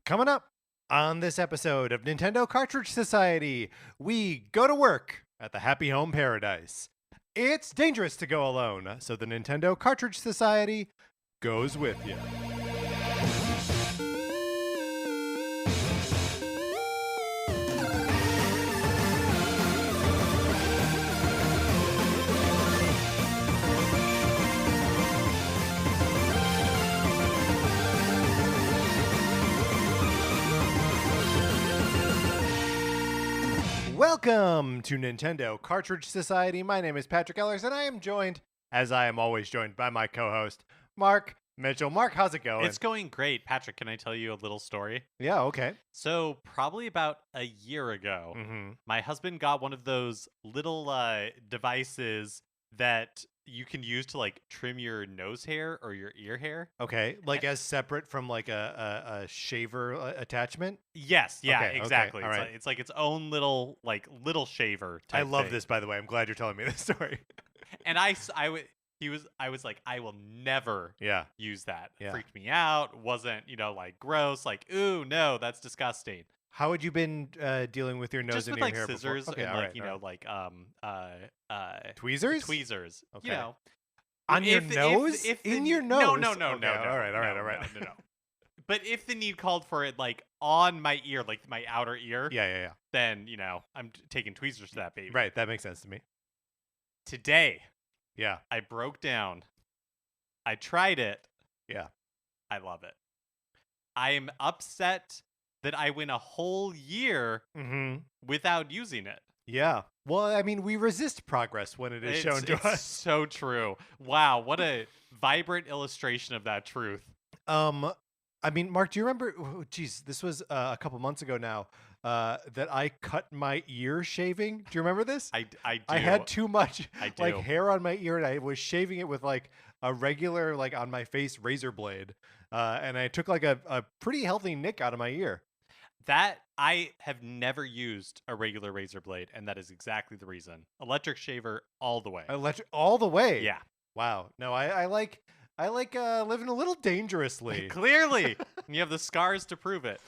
Coming up on this episode of Nintendo Cartridge Society, we go to work at the Happy Home Paradise. It's dangerous to go alone, so the Nintendo Cartridge Society goes with you. Welcome to Nintendo Cartridge Society. My name is Patrick Ellers, and I am joined, as I am always joined, by my co-host, Mark Mitchell. Mark, how's it going? It's going great. Patrick, can I tell you a little story? Yeah, okay. So probably about a year ago, my husband got one of those little devices that you can use to like trim your nose hair or your ear hair. Okay, like as separate from like a shaver attachment? Yes, yeah, Okay, exactly. all right. It's like its own little shaver type I love thing. this, by the way. I'm glad you're telling me this story. And I was like, I will never Yeah. use that. Yeah. Freaked me out. Wasn't, like gross. Like, ooh, no, that's disgusting. How had you been dealing with your nose Just and with your like hair scissors before? Okay, and all like right. Tweezers? tweezers. Okay. On your nose? In your nose? No. Okay, all right. No. But if the need called for it, like on my ear, like my outer ear, Yeah. then I'm taking tweezers to that baby. Right, that makes sense to me. Today, Yeah. I broke down. I tried it. Yeah. I love it. I am upset that I went a whole year without using it. Yeah. Well, I mean, we resist progress when it is shown to It's us. so true. Wow, what a vibrant illustration of that truth. I mean, Mark, do you remember? Geez, this was a couple months ago now. That I cut my ear shaving. Do you remember this? I do. I had too much I like hair on my ear, and I was shaving it with like a regular like on my face razor blade. And I took like a pretty healthy nick out of my ear. That I have never used a regular razor blade, and that is exactly the reason. Electric shaver all the way. Electric all the way. Yeah. Wow. No, I like living a little dangerously. Clearly. And you have the scars to prove it.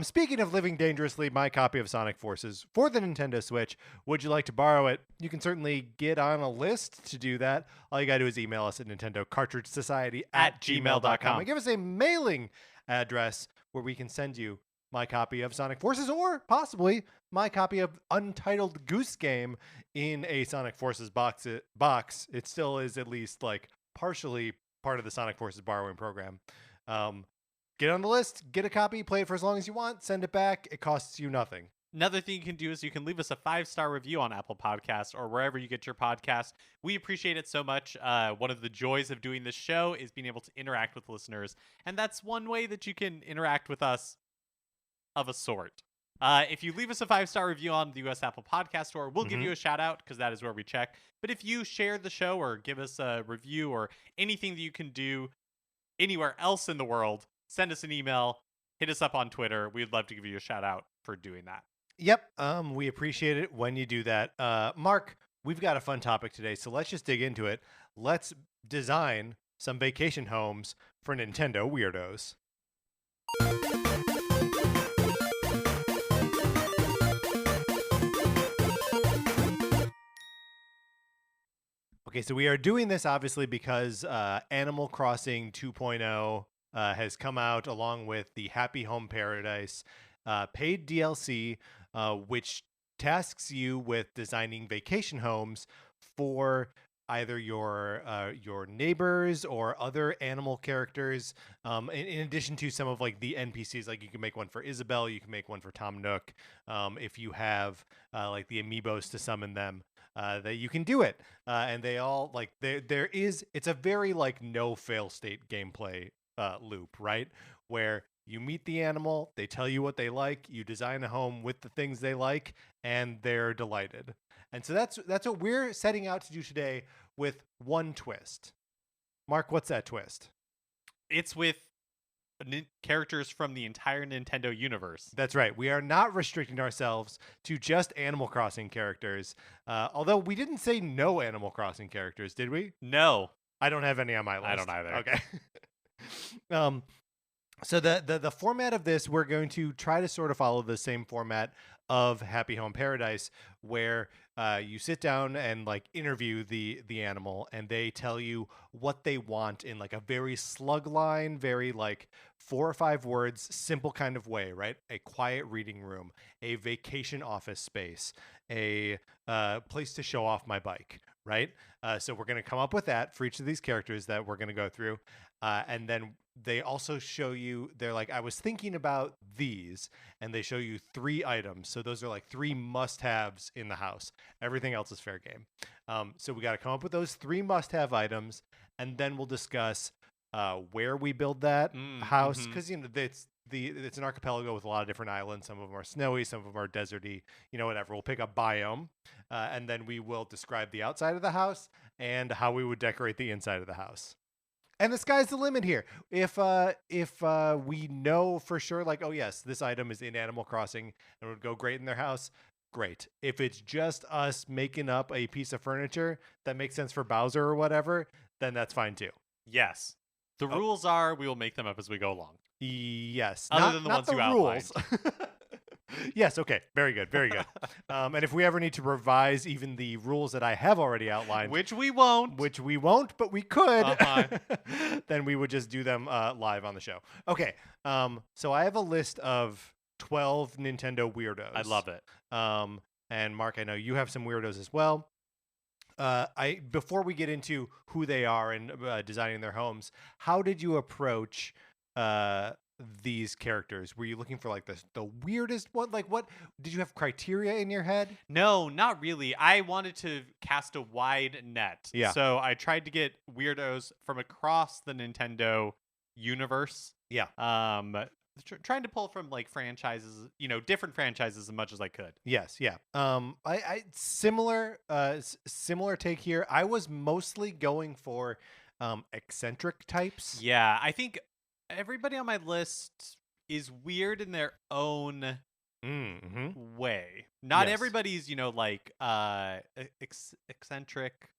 Speaking of living dangerously, my copy of Sonic Forces for the Nintendo Switch, would you like to borrow it? You can certainly get on a list to do that. All you got to do is email us at nintendocartridgesociety@gmail.com and give us a mailing address where we can send you my copy of Sonic Forces or possibly my copy of Untitled Goose Game in a Sonic Forces box. It still is at least like partially part of the Sonic Forces borrowing program. Get on the list, get a copy, play it for as long as you want, send it back. It costs you nothing. Another thing you can do is you can leave us a 5-star review on Apple Podcasts or wherever you get your podcasts. We appreciate it so much. One of the joys of doing this show is being able to interact with listeners, and that's one way that you can interact with us of a sort. If you leave us a 5-star review on the US Apple Podcast Store, we'll give you a shout out because that is where we check. But if you share the show or give us a review or anything that you can do anywhere else in the world, send us an email, hit us up on Twitter. We'd love to give you a shout out for doing that. Yep. We appreciate it when you do that. Mark, we've got a fun topic today, so let's just dig into it. Let's design some vacation homes for Nintendo Weirdos. Okay, so we are doing this obviously because Animal Crossing 2.0 has come out along with the Happy Home Paradise paid DLC, which tasks you with designing vacation homes for either your neighbors or other animal characters. In addition to some of like the NPCs, like you can make one for Isabelle, you can make one for Tom Nook. If you have like the amiibos to summon them. That you can do it, and they all like it's a very like no fail state gameplay loop, right? Where you meet the animal, they tell you what they like, you design a home with the things they like, and they're delighted. And so that's what we're setting out to do today with one twist. Mark, what's that twist? It's with characters from the entire Nintendo universe. That's right. We are not restricting ourselves to just Animal Crossing characters. Although we didn't say no Animal Crossing characters, did we? No. I don't have any on my list. I don't either. Okay. So the format of this, we're going to try to sort of follow the same format of Happy Home Paradise, where you sit down and like interview the animal, and they tell you what they want in like a very slug line, very like 4 or 5 words, simple kind of way, right? A quiet reading room, a vacation office space, a place to show off my bike, right? So we're going to come up with that for each of these characters that we're going to go through, and then they also show you, they're like, I was thinking about these, and they show you 3 items. So those are like 3 must-haves in the house. Everything else is fair game. So we got to come up with those 3 must-have items, and then we'll discuss where we build that house, because it's an archipelago with a lot of different islands. Some of them are snowy, some of them are deserty, whatever. We'll pick a biome, and then we will describe the outside of the house and how we would decorate the inside of the house. And the sky's the limit here. If we know for sure, like, oh yes, this item is in Animal Crossing and would go great in their house, great. If it's just us making up a piece of furniture that makes sense for Bowser or whatever, then that's fine too. Yes. The rules are we will make them up as we go along. Yes. Other than the ones you outlined. Yes, okay. Very good, very good. And if we ever need to revise even the rules that I have already outlined, which we won't, but we could, then we would just do them live on the show. Okay, so I have a list of 12 Nintendo weirdos. I love it. And Mark, I know you have some weirdos as well. Before we get into who they are and designing their homes, how did you approach these characters? Were you looking for like the weirdest one? Like, what did you have criteria in your head? No, not really. I wanted to cast a wide net. Yeah. So I tried to get weirdos from across the Nintendo universe. Yeah. Trying to pull from like franchises, different franchises as much as I could. Yes. Yeah. I similar take here. I was mostly going for eccentric types. Yeah, I think everybody on my list is weird in their own way. Not everybody's, eccentric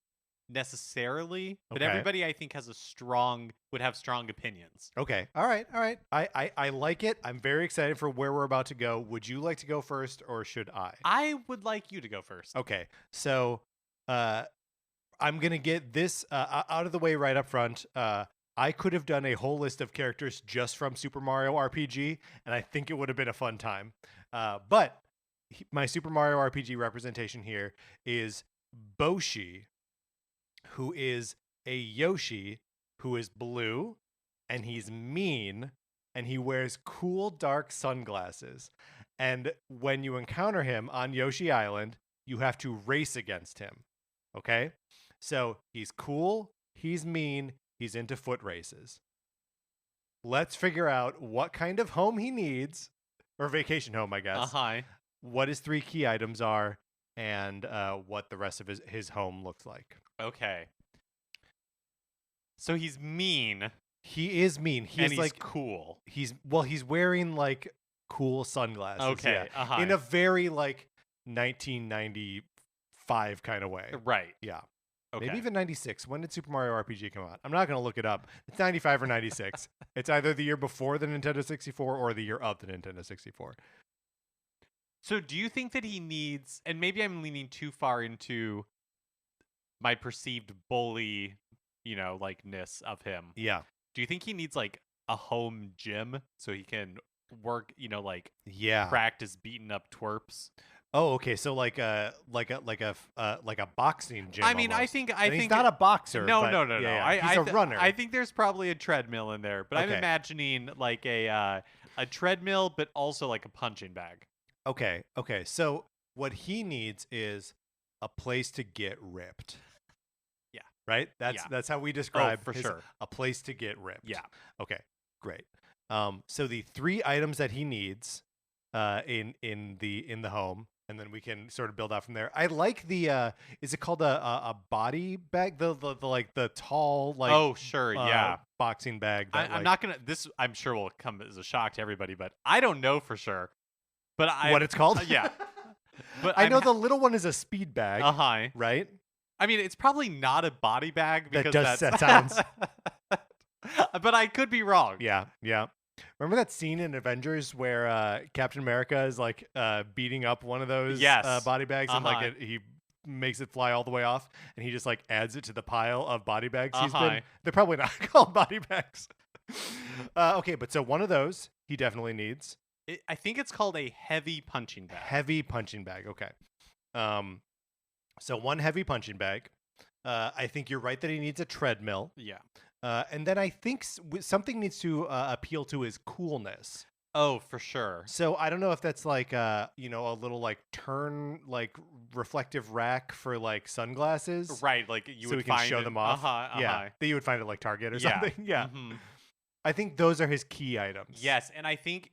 necessarily, but everybody I think would have strong opinions. Okay. All right. I like it. I'm very excited for where we're about to go. Would you like to go first, or should I? I would like you to go first. Okay. So, I'm going to get this out of the way right up front. I could have done a whole list of characters just from Super Mario RPG, and I think it would have been a fun time. But my Super Mario RPG representation here is Boshi, who is a Yoshi who is blue, and he's mean, and he wears cool dark sunglasses. And when you encounter him on Yoshi Island, you have to race against him. Okay? So he's cool, he's mean, he's into foot races. Let's figure out what kind of home he needs, or vacation home, I guess. What his 3 key items are, and what the rest of his home looks like. Okay. So he's mean. He is mean. He's like cool. He's wearing like cool sunglasses. Okay. Yeah. In a very like 1995 kind of way. Right. Yeah. Okay. Maybe even 96. When did Super Mario RPG come out? I'm not going to look it up. It's 95 or 96. It's either the year before the Nintendo 64 or the year of the Nintendo 64. So do you think that he needs, and maybe I'm leaning too far into my perceived bully, ness of him. Yeah. Do you think he needs like a home gym so he can work, practice beating up twerps? Oh, okay. So like a boxing gym. I mean, almost. I think he's not a boxer. No. Yeah. He's a runner. I think there's probably a treadmill in there, but I'm imagining like a treadmill, but also like a punching bag. Okay. So what he needs is a place to get ripped. Yeah. Right? That's how we describe for sure. A place to get ripped. Yeah. Okay. Great. So the 3 items that he needs in the home, and then we can sort of build out from there. I like the is it called a body bag? The like the tall like boxing bag. I'm not gonna. This I'm sure will come as a shock to everybody, but I don't know for sure. But what it's called? Yeah. But I know the little one is a speed bag. Right? I mean, it's probably not a body bag because that sounds. But I could be wrong. Yeah. Remember that scene in Avengers where Captain America is like beating up one of those Yes. body bags and Uh-huh. he makes it fly all the way off and he just like adds it to the pile of body bags he's Uh-huh. been. They're probably not called body bags. Okay, but so one of those he definitely needs. I think it's called a heavy punching bag. Heavy punching bag. Okay. So one heavy punching bag. I think you're right that he needs a treadmill. Yeah. And then I think something needs to appeal to his coolness. Oh, for sure. So I don't know if that's like a little like reflective rack for like sunglasses. Right, like you so would we can find show it- them off. Uh-huh, Yeah. uh-huh. That you would find at like Target or Yeah. something. Yeah. Mhm. I think those are his key items. Yes, and I think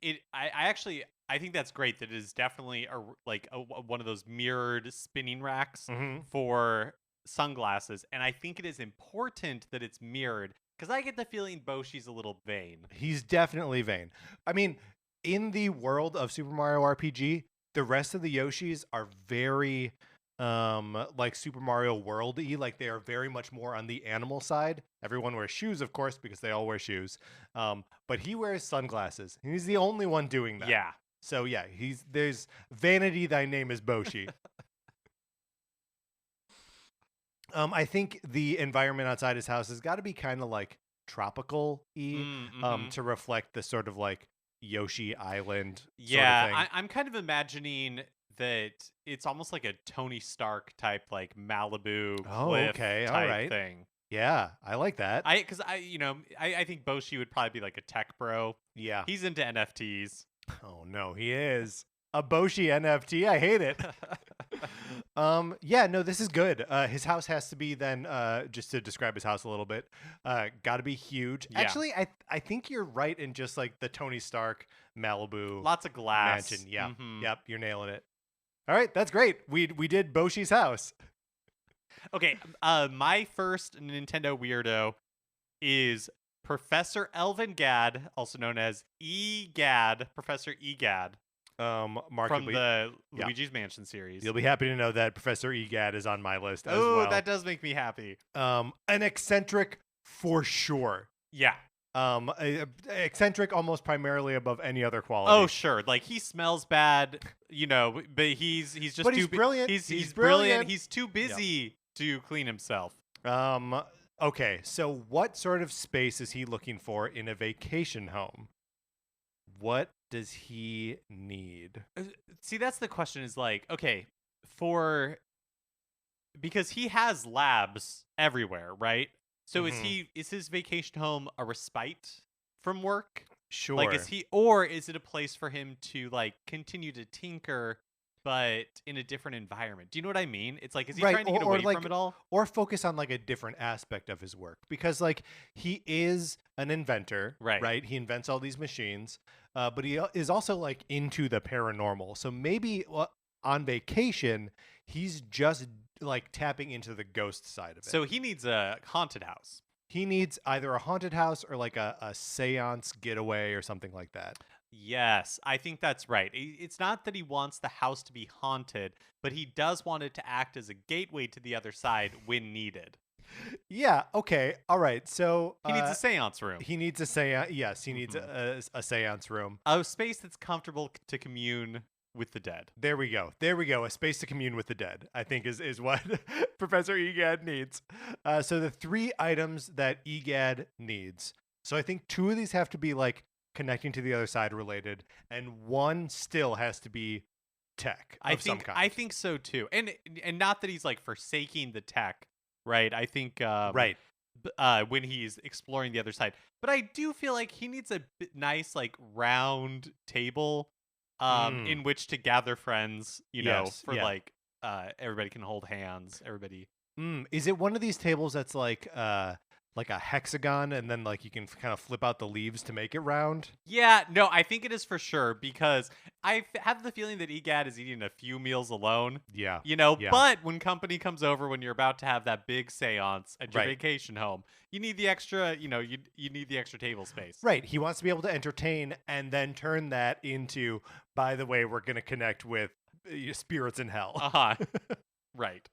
I think that's great. That it is definitely one of those mirrored spinning racks Mhm. for sunglasses, and I think it is important that it's mirrored because I get the feeling Boshi's a little vain. He's definitely vain. I mean, in the world of Super Mario RPG, the rest of the Yoshis are very like Super Mario World-y, like they are very much more on the animal side. Everyone wears shoes, of course, because they all wear shoes. But he wears sunglasses. He's the only one doing that. Yeah. So yeah, there's vanity, thy name is Boshi. I think the environment outside his house has got to be kind of like tropical-y, to reflect the sort of like Yoshi Island Yeah, sort of thing. I'm kind of imagining that it's almost like a Tony Stark type, like Malibu Oh, cliff okay, all type right. thing. Yeah, I like that. I think Boshi would probably be like a tech bro. Yeah. He's into NFTs. Oh no, he is a Boshi NFT. I hate it. Yeah, no, this is good. His house has to be then, just to describe his house a little bit, got to be huge. Yeah. Actually, I think you're right in just like the Tony Stark Malibu Lots of glass. mansion. Yeah, Mhm. yep, you're nailing it. All right, that's great. We did Boshi's house. Okay, my first Nintendo weirdo is Professor Elvin Gadd, also known as Egad, Professor Egad from Markedly, the yeah. Luigi's Mansion series. You'll be happy to know that Professor Egad is on my list as Oh, well. that does make me happy. An eccentric for sure. Yeah. Eccentric almost primarily above any other quality. Oh, sure. Like he smells bad, but he's just But too he's brilliant. He's brilliant. brilliant. He's too busy to clean himself. Okay, so what sort of space is he looking for in a vacation home? What does he need? See, that's the question is like, okay, because he has labs everywhere, right? So is his vacation home a respite from work? Sure. Like is it a place for him to like continue to tinker but in a different environment? Do you know what I mean? It's like, is he Right, trying to get or away like- from it all? or focus on like a different aspect of his work, because like he is an inventor, Right. He invents all these machines, but he is also like into the paranormal. So maybe on vacation he's just like tapping into the ghost side of it. So he needs a haunted house. He needs either a haunted house or like a seance getaway or something like that. Yes, I think that's right. It's not that he wants the house to be haunted, but he does want it to act as a gateway to the other side when needed. Yeah. Okay. All right. So He needs a seance room. He needs a seance. Yes, he needs a seance room. A space that's comfortable to commune with the dead. There we go. There we go. A space to commune with the dead, I think is what Professor Egad needs. So the 3 items that Egad needs. So I think 2 of these have to be like connecting to the other side related, and 1 still has to be tech of some kind. I think so too. And not that he's like forsaking the tech, right? I think right. When he's exploring the other side. But I do feel like he needs a nice like round table in which to gather friends, Yes, for yeah. like everybody can hold hands, everybody. Is it one of these tables that's like a hexagon, and then like you can kind of flip out the leaves to make it round? Yeah, no, I think it is for sure, because I have the feeling that Egad is eating a few meals alone. Yeah. Yeah. But when company comes over, when you're about to have that big seance at your Right. vacation home, you need the extra, you need the extra table space. Right. He wants to be able to entertain and then turn that into, by the way, we're going to connect with spirits in hell. Uh-huh. Right.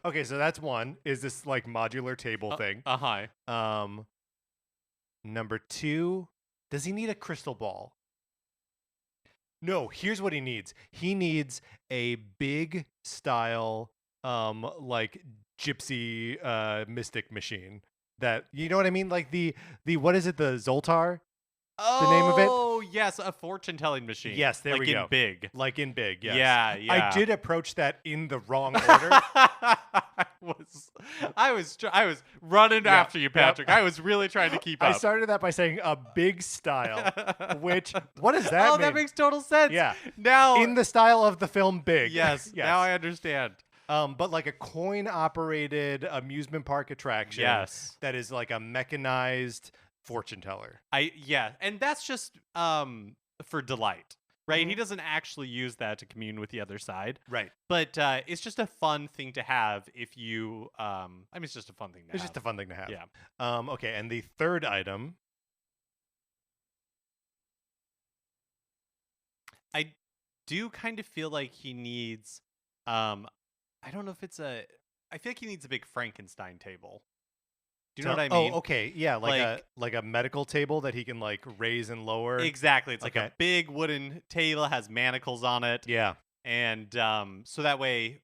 Okay, so that's 1. Is this like modular table thing? Uh-huh. Number 2, Does he need a crystal ball? No, here's what he needs. He needs a big style like gypsy mystic machine. That, you know what I mean? Like the what is it? The Zoltar? The name of it? Oh, yes, a fortune telling machine. Yes, there like we in go. big. Like in big, yes. Yeah, I yeah. did approach that in the wrong order. I was running after you, yep. Patrick. I was really trying to keep up. I started that by saying a big style, which, what does that mean? That makes total sense. Yeah. Now In the style of the film Big. Yes. Now I understand. But like a coin-operated amusement park attraction. Yes. That is like a mechanized fortune teller. And that's just for delight, right? Mhm. He doesn't actually use that to commune with the other side, Right. but it's just a fun thing to have if you it's just a fun thing to have. It's just a fun thing to have. Yeah. Okay, and the third item. I do kind of feel like he needs I don't know if it's I feel like he needs a big Frankenstein table. Do you know what I mean? Oh, okay. Yeah, like a medical table that he can like raise and lower. Exactly. It's like Okay. a big wooden table, has manacles on it. Yeah. And so that way,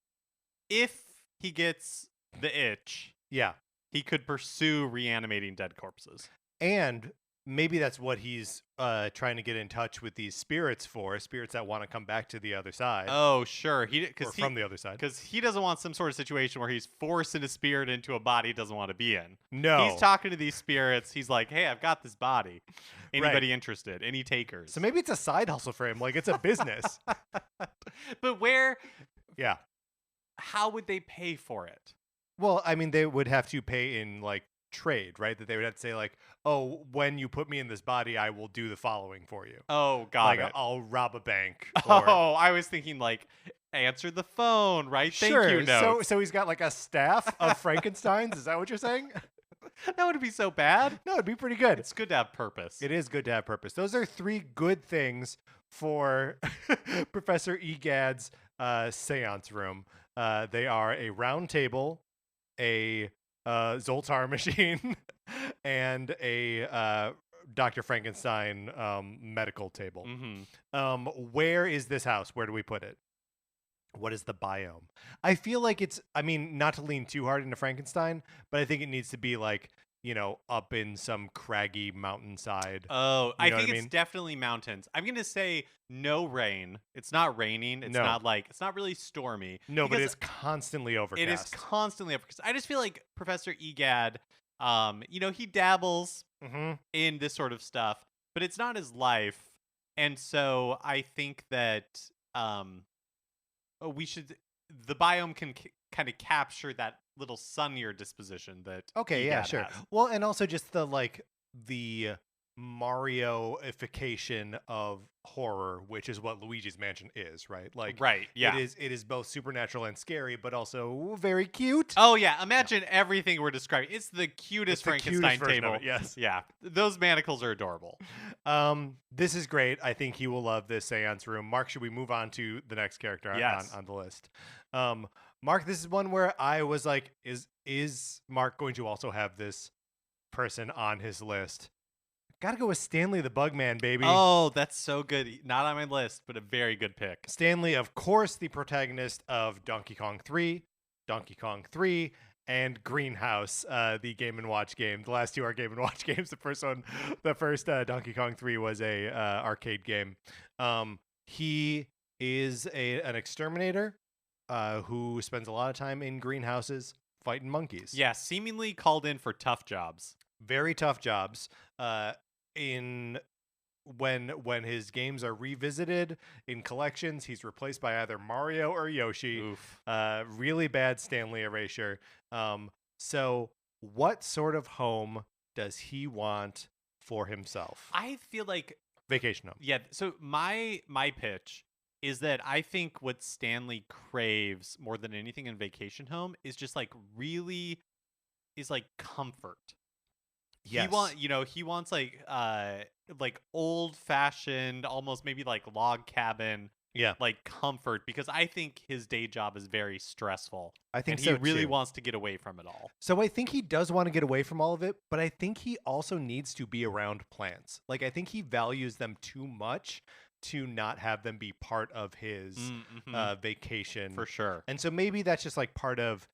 if he gets the itch, Yeah. he could pursue reanimating dead corpses. And maybe that's what he's trying to get in touch with these spirits for, spirits that want to come back to the other side. Oh, sure. From the other side. Because he doesn't want some sort of situation where he's forcing a spirit into a body he doesn't want to be in. No. He's talking to these spirits. He's like, hey, I've got this body. Anybody interested? Any takers? So maybe it's a side hustle for him. Like, it's a business. But where? Yeah. How would they pay for it? Well, I mean, they would have to pay in like trade, right? That they would have to say like, oh, when you put me in this body, I will do the following for you. Oh, got it. I'll rob a bank. Oh, I was thinking like answer the phone, right? Thank you notes. So he's got like a staff of Frankensteins. Is that what you're saying? That wouldn't be so bad. No, it'd be pretty good. It's good to have purpose. It is good to have purpose. Those are three good things for Professor Egad's seance room. They are a round table, a Zoltar machine, and a Dr. Frankenstein medical table. Mm-hmm. Where is this house? Where do we put it? What is the biome? I feel like it's, I mean, not to lean too hard into Frankenstein, but I think it needs to be like, you know, up in some craggy mountainside. Oh, I think it's definitely mountains. I'm going to say no rain. It's not raining. It's it's not really stormy. No, but it's constantly overcast. It is constantly overcast. I just feel like Professor Egad, he dabbles in this sort of stuff, but it's not his life. And so I think that the biome can kind of capture that little sunnier disposition that Egad sure has. Well, and also just the Mario-ification of horror, which is what Luigi's Mansion is, right? Like, right, yeah. It is both supernatural and scary, but also very cute. Oh yeah, imagine everything we're describing. It's the cutest Frankenstein table. Yes, yeah, those manacles are adorable. This is great. I think he will love this seance room. Mark, should we move on to the next character on the list? Mark, this is one where I was like, is Mark going to also have this person on his list? Gotta go with Stanley the Bugman, baby. Oh, that's so good. Not on my list, but a very good pick. Stanley, of course, the protagonist of Donkey Kong 3, and Greenhouse, the Game & Watch game. The last two are Game & Watch games. The first Donkey Kong 3 was a arcade game. He is an exterminator who spends a lot of time in greenhouses fighting monkeys. Yeah, seemingly called in for tough jobs. Very tough jobs. When his games are revisited in collections, he's replaced by either Mario or Yoshi. Oof. Really bad Stanley erasure. So what sort of home does he want for himself? I feel like vacation home. Yeah. So my pitch is that I think what Stanley craves more than anything in vacation home is just like really is like comfort. Yes. He wants like old fashioned, almost maybe like log cabin Yeah, like comfort, because I think his day job is very stressful I think and he so really too. wants to get away from it all. So I think he does want to get away from all of it, but I think he also needs to be around plants. Like I think he values them too much to not have them be part of his Mm-hmm. vacation. For sure. And so maybe that's just like part of,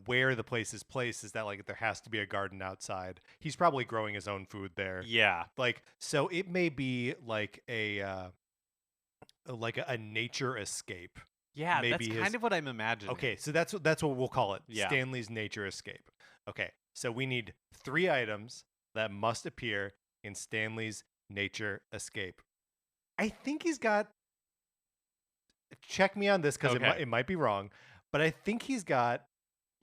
where the place is placed is that like there has to be a garden outside. He's probably growing his own food there. Yeah. Like so it may be like a nature escape. Yeah, that's Maybe his kind of what I'm imagining. Okay, so that's what we'll call it. Yeah. Stanley's nature escape. Okay, so we need 3 items that must appear in Stanley's nature escape. I think he's got. Check me on this because Okay. it might be wrong, but I think he's got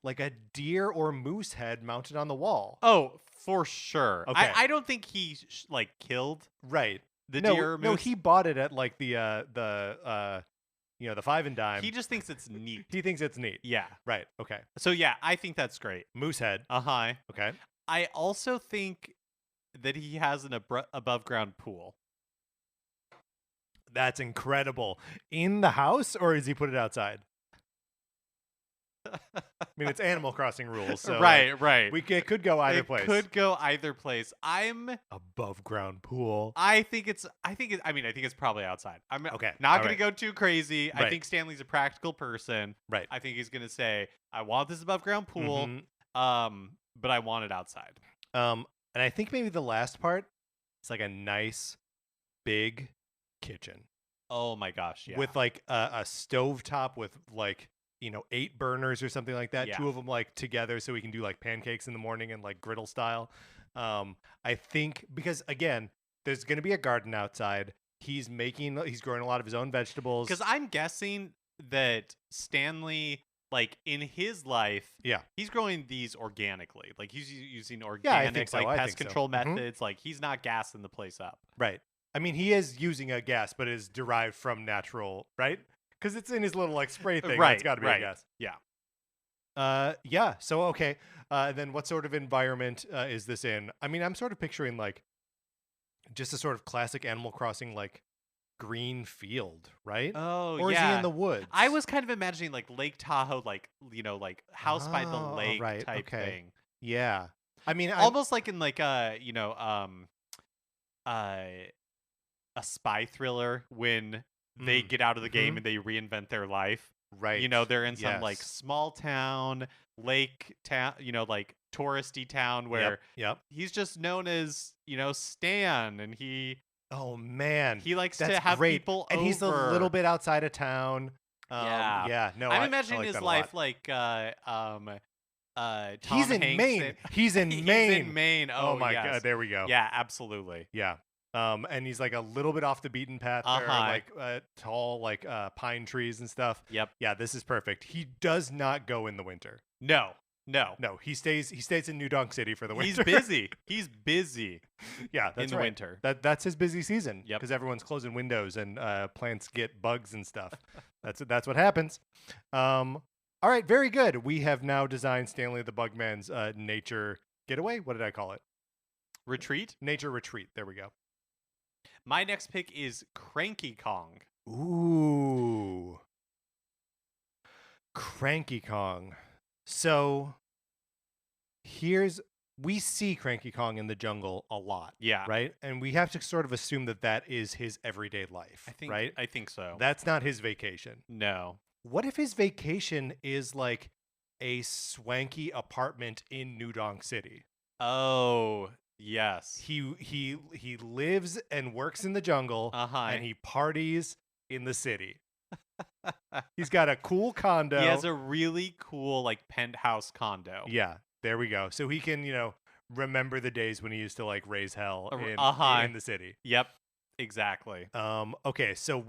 like a deer or moose head mounted on the wall. Oh, for sure. Okay. I don't think he like killed Right. the No, deer or no, moose. he bought it at like the the Five and Dime. He just thinks it's neat. He thinks it's neat. Yeah. Right. Okay. So yeah, I think that's great. Moose head. Uh-huh. Okay. I also think that he has an above ground pool. That's incredible. In the house, or does he put it outside? I mean, it's Animal Crossing rules, so right. it could go either it place. could go either place. Above ground pool. I think it's probably outside. I'm Okay, not all gonna right. go too crazy. I Right. think Stanley's a practical person. Right. I think he's gonna say, I want this above ground pool, Mhm. but I want it outside. And I think maybe the last part is like a nice big kitchen Oh my gosh, yeah. with like a stovetop with like 8 burners or something like that. Yeah. 2 of them like together so we can do like pancakes in the morning and like griddle style. I think because again, there's going to be a garden outside. He's growing a lot of his own vegetables. Because I'm guessing that Stanley, like in his life, Yeah. he's growing these organically. Like he's using Yeah, I organic, think so. like I pest think so. control Mhm. methods. Like he's not gassing the place up. Right. I mean, he is using a gas, but it is derived from natural, right? Because it's in his little like spray thing. Right, It's got to be right. a gas. Yeah. Yeah. So okay. Then what sort of environment is this in? I mean, I'm sort of picturing like just a sort of classic Animal Crossing like green field, right? Oh, Or is he in the woods? I was kind of imagining like Lake Tahoe, like like House by the Oh, Lake right, type okay. thing. Yeah. I mean, Almost like in like a spy thriller when they get out of the game mhm. and they reinvent their life. right. They're in some like Yes. small town, lake town, like touristy town where Yep. he's just known as, Stan, and he Oh man. likes That's to have great. people and over. he's a little bit outside of town. Yeah. Yeah. No, I'm I imagining like his that a life lot. like He's Tom in Hanks Maine. He's in Maine. He's in Maine. Oh, my yes. god, there we go. Yeah, absolutely. Yeah. And he's like a little bit off the beaten path. There are like tall like pine trees and stuff. Yep. Yeah, this is perfect. He does not go in the winter. No. No, he stays in New Donk City for the winter. He's busy. He's busy Yeah, that's in the right. winter. That's his busy season. Yep. Because everyone's closing windows and plants get bugs and stuff. That's what happens. All right, very good. We have now designed Stanley the Bugman's nature getaway. What did I call it? Retreat. Nature retreat. There we go. My next pick is Cranky Kong. Ooh. Cranky Kong. So we see Cranky Kong in the jungle a lot. Yeah. Right? And we have to sort of assume that is his everyday life. Right? I think so. That's not his vacation. No. What if his vacation is like a swanky apartment in New Donk City? Oh, yes. He lives and works in the jungle and he parties in the city. He's got a cool condo. He has a really cool like penthouse condo. Yeah, there we go. So he can, remember the days when he used to like raise hell in the city. Yep. Exactly. Okay, so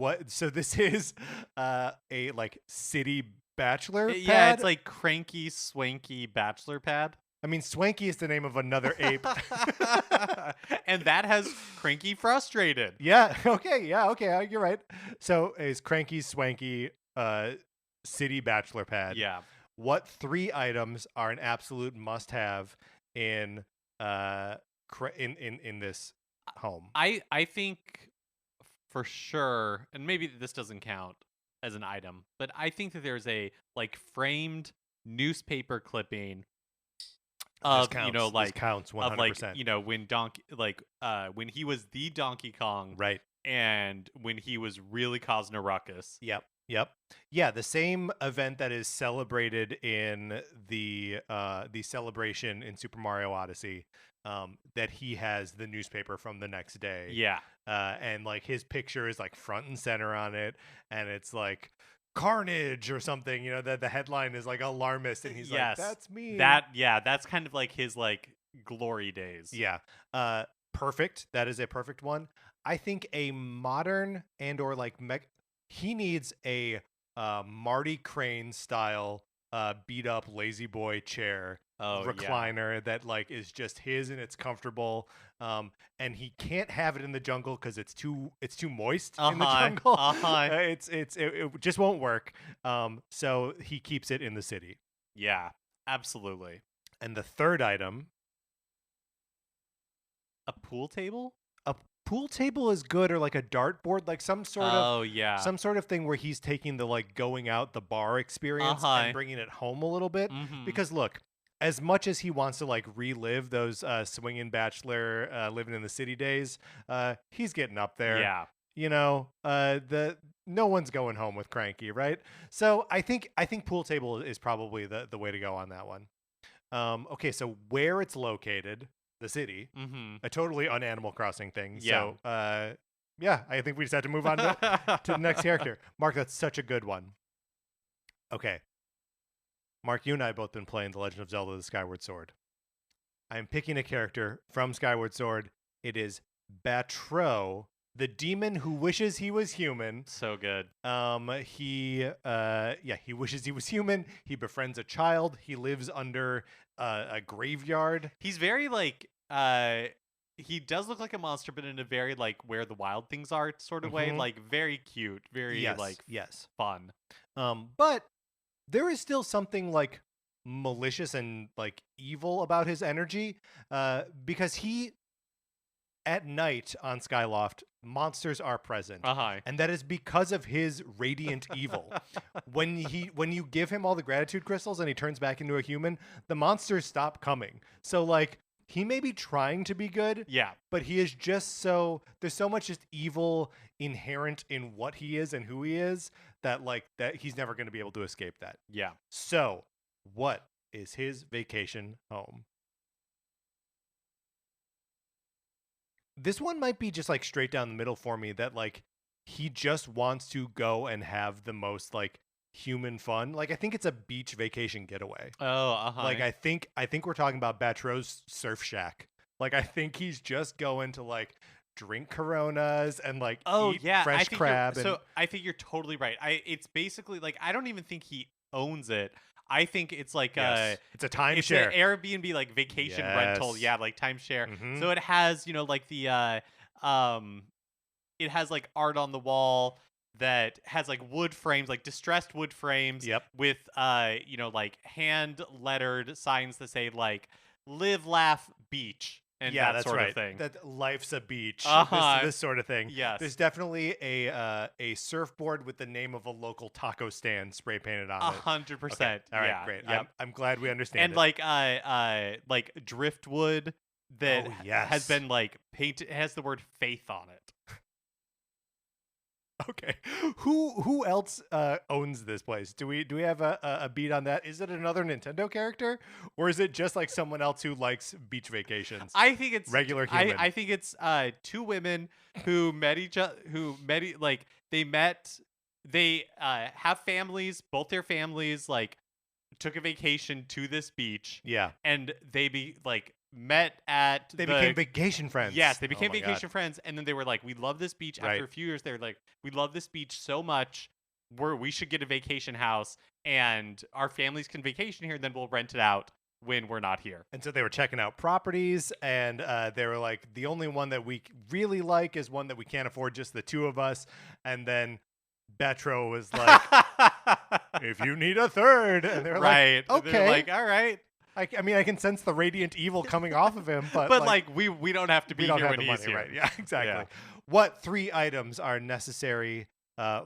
this is a like city bachelor pad? Yeah, it's like Cranky Swanky Bachelor Pad. I mean, Swanky is the name of another ape. And that has Cranky Frustrated. Yeah, okay, you're right. So is Cranky Swanky city bachelor pad. Yeah. What 3 items are an absolute must-have in this home? I think for sure, and maybe this doesn't count as an item, but I think that there's a like framed newspaper clipping This of counts. This counts of like 100%. when when he was the Donkey Kong Right. and when he was really causing a ruckus. Yep. Yep. Yeah, the same event that is celebrated in the celebration in Super Mario Odyssey, that he has the newspaper from the next day. Yeah. And like his picture is like front and center on it, and it's like carnage or something, that the headline is like alarmist, and he's Yes. like, that's me. That's kind of like his like glory days. Yeah. Perfect. That is a perfect one. I think a modern and or like he needs a Marty Crane style beat up lazy boy chair recliner that like is just his and it's comfortable. And he can't have it in the jungle because it's too moist in the jungle. It just won't work. So he keeps it in the city. Yeah, absolutely. And the third item, a pool table. A pool table is good, or like a dartboard, like some sort of thing where he's taking the like going out the bar experience and bringing it home a little bit. Because look, as much as he wants to like relive those swinging bachelor living in the city days, he's getting up there. Yeah. No one's going home with Cranky, right? So I think pool table is probably the way to go on that one. Okay, so where it's located, the city, a totally un-Animal Crossing thing. Yeah. So, I think we just have to move on to the next character. Mark, that's such a good one. Okay. Mark, you and I have both been playing The Legend of Zelda: The Skyward Sword. I'm picking a character from Skyward Sword. It is Batro, the demon who wishes he was human. So good. He wishes he was human. He befriends a child. He lives under a graveyard. He's very like he does look like a monster, but in a very like where the wild things are sort of way, like very cute, very fun. But there is still something like malicious and like evil about his energy, because he at night on Skyloft, monsters are present, and that is because of his radiant evil. When you give him all the gratitude crystals and he turns back into a human, the monsters stop coming. So like he may be trying to be good, but he is just there's so much just evil inherent in what he is and who he is that he's never going to be able to escape that. Yeah. So what is his vacation home? This one might be just like straight down the middle for me, that like he just wants to go and have the most like human fun. Like I think it's a beach vacation getaway. Like I think we're talking about Batro's surf shack. Like I think he's just going to like drink Coronas and like eat fresh crab. So I think you're totally right. It's basically like I don't even think he owns it. I think it's like it's a timeshare. It's an Airbnb like vacation rental. Yeah, like timeshare. So it has, like the it has like art on the wall that has like wood frames, like distressed wood frames with like hand lettered signs that say like live, laugh, beach. And that that's sort right. of thing. That life's a beach. This sort of thing. Yes. There's definitely a surfboard with the name of a local taco stand spray painted on it. 100%. Okay. All right, great. Yep. I'm glad we understand. And like driftwood that has been like painted, has the word faith on it. Okay. Who else owns this place? Do we have a beat on that? Is it another Nintendo character, or is it just like someone else who likes beach vacations? I think it's regular human. I think it's two women who met each other, they have families, both their families like took a vacation to this beach. Yeah. And they became vacation friends. Yes, they became vacation friends, and then they were like, we love this beach. After a few years, they were like, we love this beach so much, we should get a vacation house, and our families can vacation here, and then we'll rent it out when we're not here. And so they were checking out properties, and they were like, the only one that we really like is one that we can't afford, just the two of us. And then Betro was like, if you need a third. And they're like, okay. They're like, all right. I mean, I can sense the radiant evil coming off of him, but like we don't have to be here when he's here. Right? Yeah, exactly. Yeah. what 3 items are necessary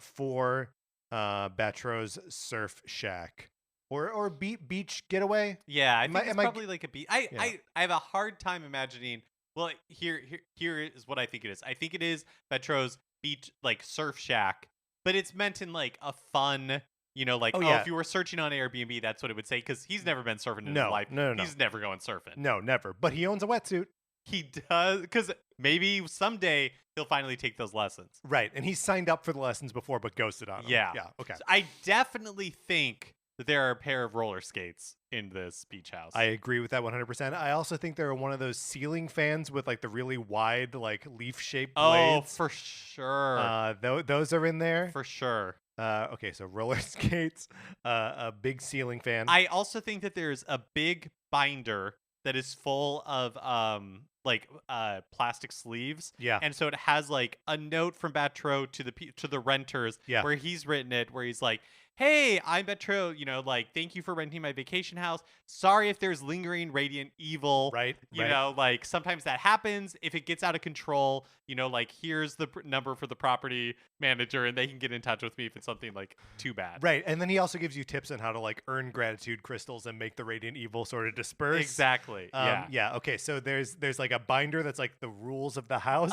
for Batro's surf shack or beach getaway? Yeah, I Am think it's am I probably like a beach. I, yeah. I have a hard time imagining. Well, here is what I think it is. I think it is Petro's beach, like surf shack, but it's meant in like a fun, like, Oh oh, yeah. if you were searching on Airbnb, that's what it would say, because he's never been surfing in his No, life. no, no, no. He's never going surfing. No, never. But he owns a wetsuit. He does, because maybe someday he'll finally take those lessons. Right. And he's signed up for the lessons before but ghosted on them. Yeah. Yeah. Okay. So I definitely think that there are a pair of roller skates in this beach house. I agree with that 100%. I also think there are one of those ceiling fans with like the really wide like leaf-shaped Oh, blades. for sure. Those are in there. For sure. Okay, so roller skates, a big ceiling fan. I also think that there's a big binder that is full of plastic sleeves. Yeah. And so it has like a note from Batro to the renters, Yeah. where he's written it, where he's like, "Hey, I'm Batro, thank you for renting my vacation house. Sorry if there's lingering radiant evil." Right. Like sometimes that happens. If it gets out of control, here's the number for the property manager, and they can get in touch with me if it's something like too bad. Right. And then he also gives you tips on how to like earn gratitude crystals and make the radiant evil sort of disperse. Exactly. Yeah. Okay. So there's like a binder that's like the rules of the house.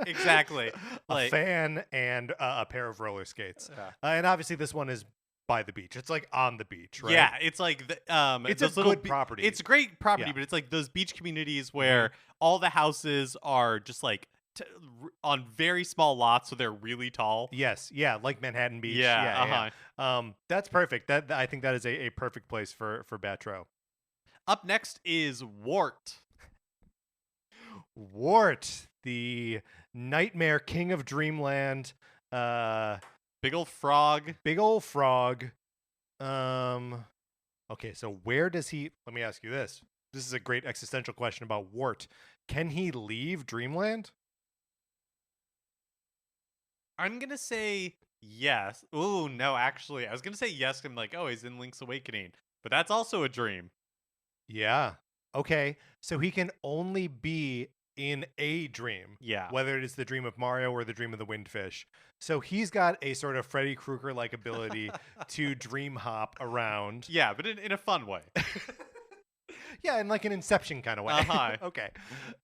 Exactly. A fan and a pair of roller skates. Yeah. And obviously this one is by the beach. It's like on the beach, right? Yeah, it's like it's those a little good property. It's great property, Yeah. but it's like those beach communities where all the houses are just like on very small lots, so they're really tall. Yes, yeah, like Manhattan Beach. Yeah, yeah. That's perfect. That I think that is a perfect place for Batro. Up next is Wart. Wart, the nightmare king of dreamland. Big old frog. Big old frog. Okay, so where does he? Let me ask you this. This is a great existential question about Wart. Can he leave Dreamland? I'm gonna say yes. Ooh, no, actually, I was gonna say yes. I'm like, oh, he's in Link's Awakening, but that's also a dream. Yeah. Okay, so he can only be in a dream. Yeah. Whether it is the dream of Mario or the dream of the Windfish. So he's got a sort of Freddy Krueger-like ability to dream hop around. Yeah, but in a fun way. Yeah, in like an Inception kind of way. Okay.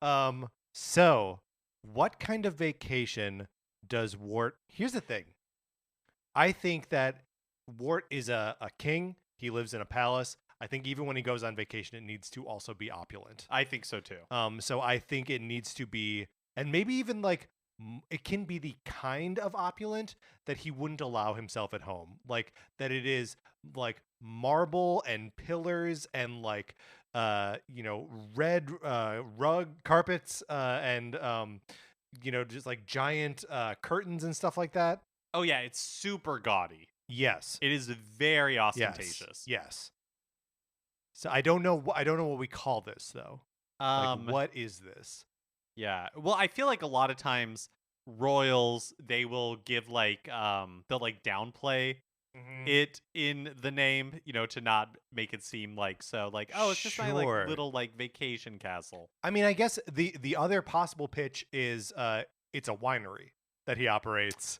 Mm-hmm. So what kind of vacation does Wart? Here's the thing. I think that Wart is a king. He lives in a palace. I think even when he goes on vacation, it needs to also be opulent. I think so too. So I think it needs to be, and maybe even like it can be the kind of opulent that he wouldn't allow himself at home. Like that it is like marble and pillars and like red rug carpets and just like giant curtains and stuff like that. Oh yeah, it's super gaudy. Yes. It is very ostentatious. Yes. So I don't know what we call this though. Like, what is this? Yeah. Well, I feel like a lot of times royals, they will give like they'll like downplay it in the name, to not make it seem like so like, oh, it's just my like little like vacation castle. I mean, I guess the other possible pitch is it's a winery that he operates.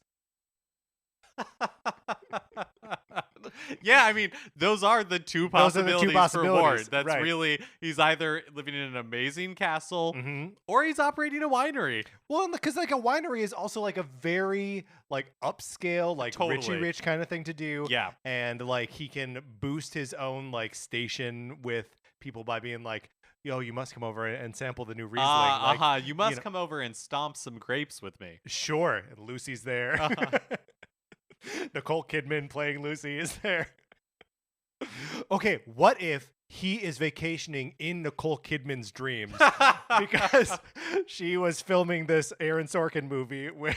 Yeah, I mean, those are the two possibilities, for Wart. That's right. Really, he's either living in an amazing castle or he's operating a winery. Well, because like a winery is also like a very like upscale, like Totally. rich kind of thing to do. Yeah. And like he can boost his own like station with people by being like, yo, you must come over and sample the new Riesling. You must come over and stomp some grapes with me. Sure. And Lucy's there. Nicole Kidman playing Lucy is there. Okay, what if he is vacationing in Nicole Kidman's dreams because she was filming this Aaron Sorkin movie with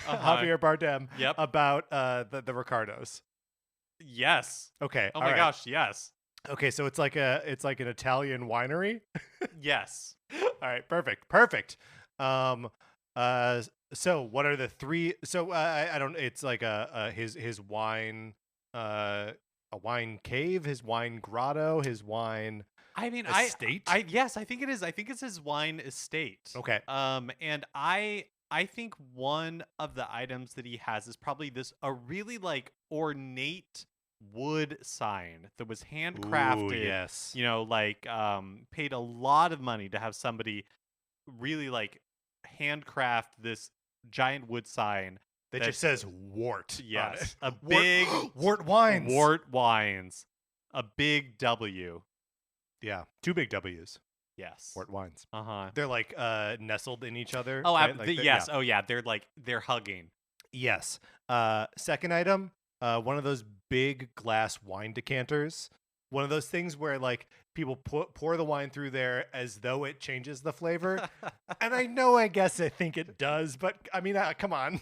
Javier Bardem about the Ricardos? Yes. Okay. Oh my gosh, yes. Okay, so it's like an Italian winery? Yes. All right, perfect. So what are the three? So I don't. It's like his wine, a wine cave, his wine grotto, his wine. I mean, estate. Yes, I think it is. I think it's his wine estate. Okay. And I I think one of the items that he has is probably a really like ornate wood sign that was Ooh, handcrafted. yes. You know, like paid a lot of money to have somebody really like handcraft this giant wood sign That that just says Wart on it. yes, a Wart, big Wart wines. Wart wines, a big W. Yeah, two big W's. Yes. Wart wines. Uh-huh. They're like nestled in each other. Oh, right? Like yes. Yeah. Oh, yeah. They're hugging. Yes. Second item, one of those big glass wine decanters. One of those things where like people pour the wine through there as though it changes the flavor. And I guess I think it does, but I mean, come on.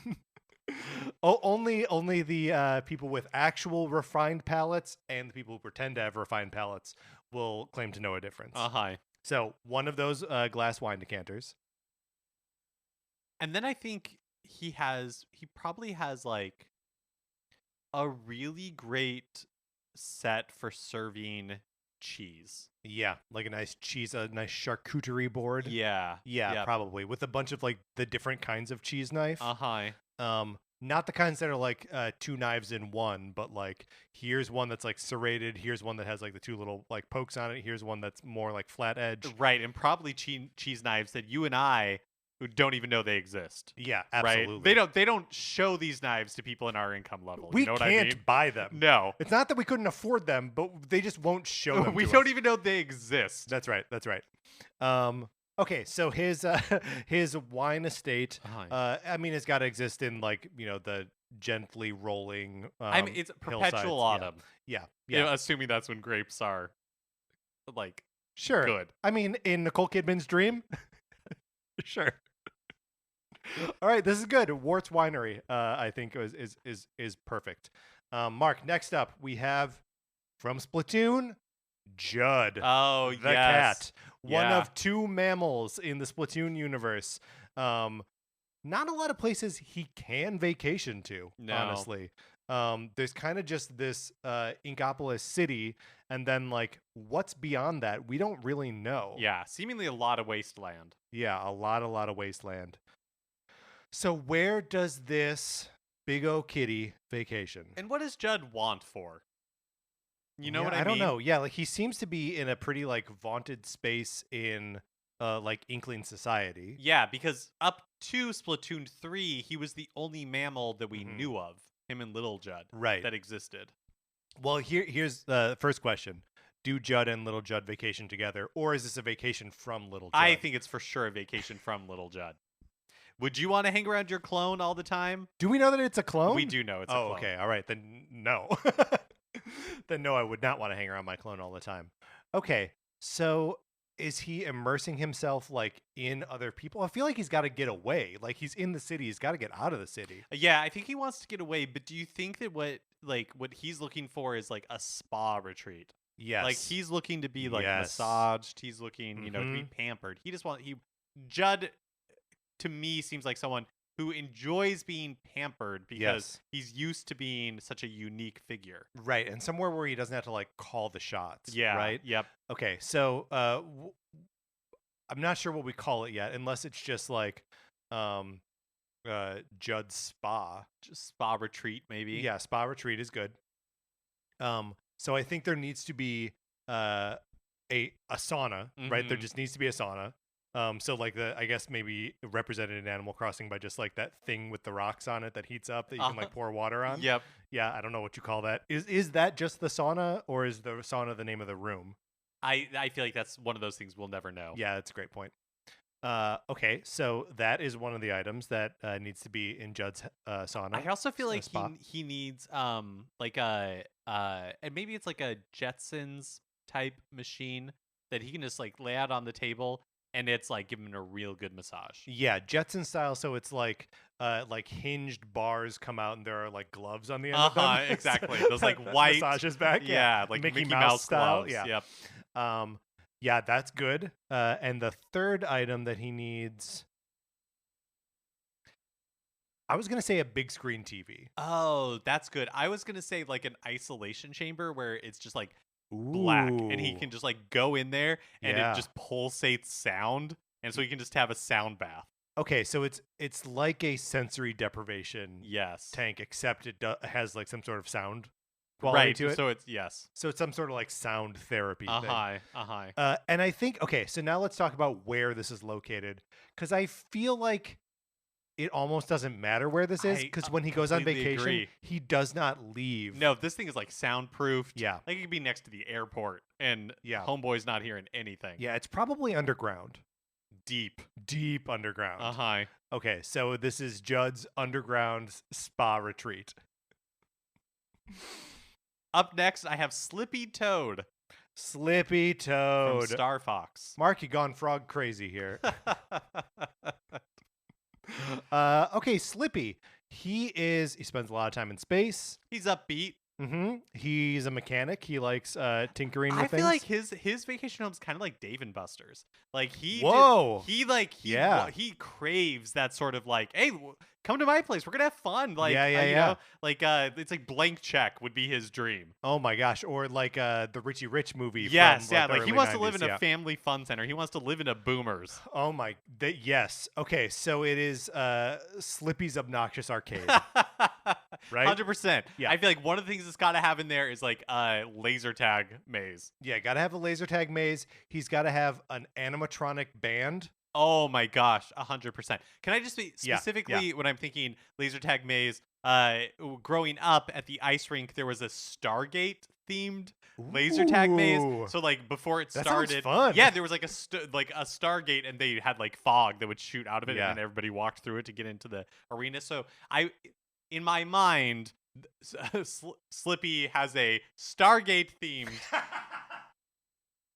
Only the people with actual refined palates and the people who pretend to have refined palates will claim to know a difference. Uh-huh. So one of those glass wine decanters. And then I think he probably has like a really great set for serving cheese. Yeah, like a nice cheese, a nice charcuterie board. Yeah. Yeah, Yep. probably with a bunch of like the different kinds of cheese knife. Uh-huh. Not the kinds that are like two knives in one, but like here's one that's like serrated. Here's one that has like the two little like pokes on it. Here's one that's more like flat edge. Right, and probably cheese knives that you and I who don't even know they exist. Yeah, absolutely. Right? They don't show these knives to people in our income level. We You know what can't I mean? buy them. No. It's not that we couldn't afford them, but they just won't show them. We to don't us. even know they exist. That's right. That's right. Okay, so his his wine estate. Uh-huh. I mean, it's got to exist in like the gently rolling. I mean, it's hillsides. perpetual autumn. Yeah. You know, assuming that's when grapes are like Sure. good. I mean, in Nicole Kidman's Dream. Sure. All right, this is good. Wart's Winery, I think is perfect. Mark, next up we have from Splatoon, Judd. Oh, the yes. cat. One Yeah. of two mammals in the Splatoon universe. Not a lot of places he can vacation to, No. honestly. There's kind of just this Inkopolis city, and then like what's beyond that, we don't really know. Yeah, seemingly a lot of wasteland. Yeah, a lot of wasteland. So where does this big O kitty vacation? And what does Judd want for? You know Yeah, what I mean? I don't know. Yeah, like he seems to be in a pretty like vaunted space in like Inkling society. Yeah, because up to Splatoon 3, he was the only mammal that we Mhm. knew of, him and Little Judd, Right. that existed. Well, here's the first question. Do Judd and Little Judd vacation together, or is this a vacation from Little Judd? I think it's for sure a vacation from Little Judd. Would you want to hang around your clone all the time? Do we know that it's a clone? We do know it's a clone. Okay. All right. Then no. Then no, I would not want to hang around my clone all the time. Okay. So is he immersing himself like in other people? I feel like he's got to get away. Like he's in the city. He's got to get out of the city. Yeah, I think he wants to get away, but do you think that what he's looking for is like a spa retreat? Yes. Like he's looking to be like Yes. massaged, he's looking, to be Mhm. pampered. Judd to me seems like someone who enjoys being pampered because Yes. he's used to being such a unique figure. Right. And somewhere where he doesn't have to like call the shots. Yeah. Right. Yep. Okay. So I'm not sure what we call it yet, unless it's just like Judd's spa. Just spa retreat, maybe. Yeah, spa retreat is good. So I think there needs to be a sauna, right? There Mhm. just needs to be a sauna. So like I guess maybe represented in Animal Crossing by just like that thing with the rocks on it that heats up that you can like pour water on. Yep. Yeah, I don't know what you call that. Is that just the sauna, or is the sauna the name of the room? I feel like that's one of those things we'll never know. Yeah, that's a great point. Okay, so that is one of the items that needs to be in Judd's sauna. I also feel like spa. he needs like and maybe it's like a Jetsons type machine that he can just like lay out on the table and it's like giving him a real good massage. Yeah, Jetson style. So it's like hinged bars come out and there are like gloves on the end of them. Exactly. Those like white massages back. Yeah, like Mickey Mouse style. gloves. Yeah. Yep. Yeah, that's good. And the third item that he needs, I was gonna say a big screen TV. Oh, that's good. I was gonna say like an isolation chamber where it's just like black and he Ooh. can just like go in there and Yeah. it just pulsates sound, and so he can just have a sound bath. Okay, so it's like a sensory deprivation Yes. tank, except it has like some sort of sound quality Right. to it. So it's yes. So it's some sort of like sound therapy thing. Uh-huh. Uh-huh. And I think okay, so now let's talk about where this is located, because I feel like it almost doesn't matter where this is, I because when he goes on completely vacation, agree. he does not leave. No, this thing is like soundproofed. Yeah. Like it could be next to the airport and Yeah. homeboy's not hearing anything. Yeah, it's probably underground. Deep. Deep underground. Uh-huh. Okay, so this is Judd's underground spa retreat. Up next, I have Slippy Toad Slippy from Toad. Star Fox. Mark, you gone frog crazy here. Okay, Slippy. He spends a lot of time in space. He's upbeat. He's a mechanic. He likes tinkering with I things. feel like his vacation home's kind of like Dave and Buster's. Like Whoa. he craves that sort of like, hey, come to my place. We're gonna have fun. Like Yeah, you yeah. know, like it's like Blank Check would be his dream. Oh my gosh, or like the Richie Rich movie. Yes, from, yeah. the Like he early wants to 90s, live in yeah. a family fun center. He wants to live in a Boomers. Oh my, yes. Okay, so it is Slippy's Obnoxious Arcade, right? 100%. Yeah. I feel like one of the things it's got to have in there is like a laser tag maze. Yeah, got to have a laser tag maze. He's got to have an animatronic band. Oh my gosh, 100%. Can I just be Yeah, specifically when I'm thinking laser tag maze? Growing up at the ice rink, there was a Stargate themed laser tag maze. Ooh. So like before it That sounds started, fun. yeah, there was like a Stargate, and they had like fog that would shoot out of it, Yeah. and then everybody walked through it to get into the arena. So in my mind, Slippy has a Stargate themed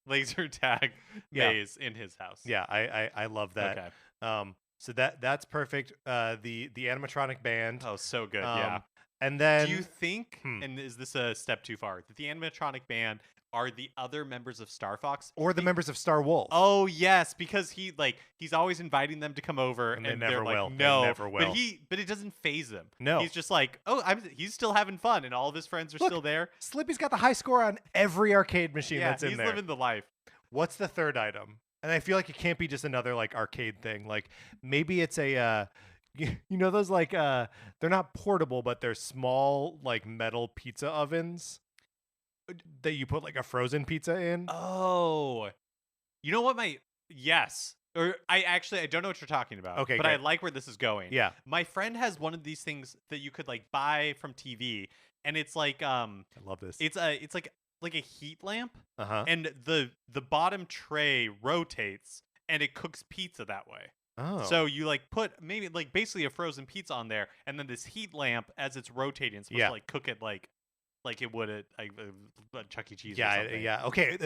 laser tag Yeah. maze in his house. Yeah, I love that. Okay. So that's perfect. The animatronic band. Oh, so good. Yeah. And then Do you think, and is this a step too far, that the animatronic band are the other members of Star Fox? or the members of Star Wolf. Oh yes, because he's always inviting them to come over, And and they never they're like, will. They no, never will. But it doesn't phase him. No. He's just like, oh, he's still having fun, and all of his friends are Look, still there. Slippy's got the high score on every arcade machine Yeah, that's in he's there. living the life. What's the third item? And I feel like it can't be just another like arcade thing. Like maybe it's a you know those like they're not portable, but they're small like metal pizza ovens that you put like a frozen pizza in. Oh, you know what? Yes. Or I don't know what you're talking about. Okay, but I great. like where this is going. Yeah. My friend has one of these things that you could like buy from TV, and it's like I love this. it's like a heat lamp, Uh-huh. and the bottom tray rotates, and it cooks pizza that way. Oh. So you like put maybe like basically a frozen pizza on there, and then this heat lamp as it's rotating, it's supposed Yeah. to like cook it like it would at a Chuck E. Cheese. Or yeah, something. yeah. Okay,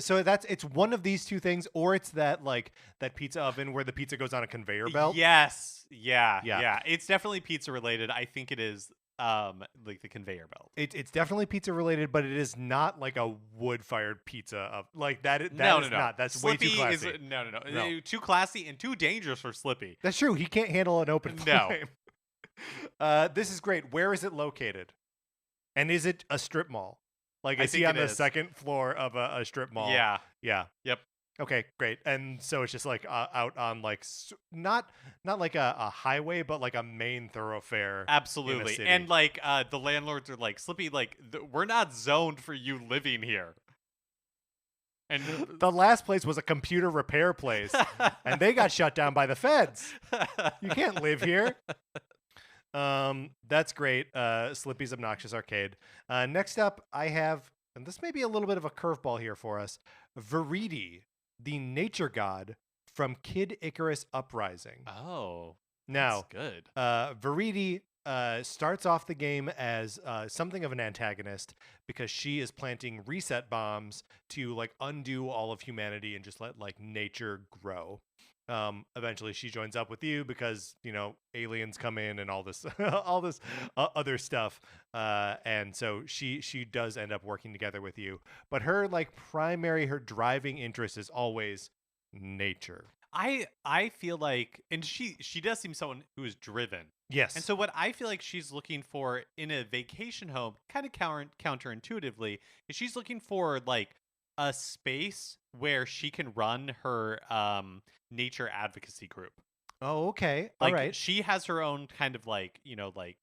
so it's one of these two things, or it's that like that pizza oven where the pizza goes on a conveyor belt. Yes. Yeah. Yeah. Yeah. It's definitely pizza related. I think it is like the conveyor belt. It's definitely pizza related, but it is not like a wood fired pizza of like that. That No. is not. That's Slippy way too classy. Is, no. No. Too classy and too dangerous for Slippy. That's true. He can't handle an open No. flame. This is great. Where is it located? And is it a strip mall? Like I is he think on it the is. second floor of a strip mall? Yeah. Yeah. Yep. Okay, great. And so it's just like out on like not like a highway, but like a main thoroughfare. Absolutely. city. And like the landlords are like, Slippy, like we're not zoned for you living here. And The last place was a computer repair place, and they got shut down by the feds. You can't live here. That's great. Slippy's Obnoxious Arcade. Next up, I have, and this may be a little bit of a curveball here for us, Viridi, the nature god from Kid Icarus Uprising. Oh, Now, that's good. Viridi starts off the game as something of an antagonist because she is planting reset bombs to like undo all of humanity and just let like nature grow. Eventually she joins up with you because aliens come in and all this all this other stuff, and so she does end up working together with you, but her her driving interest is always nature. I feel like, and she does seem someone who is driven. Yes. And so what I feel like she's looking for in a vacation home, kind of counterintuitively, is she's looking for like a space where she can run her nature advocacy group. Oh, okay. All Like right. she has her own kind of like,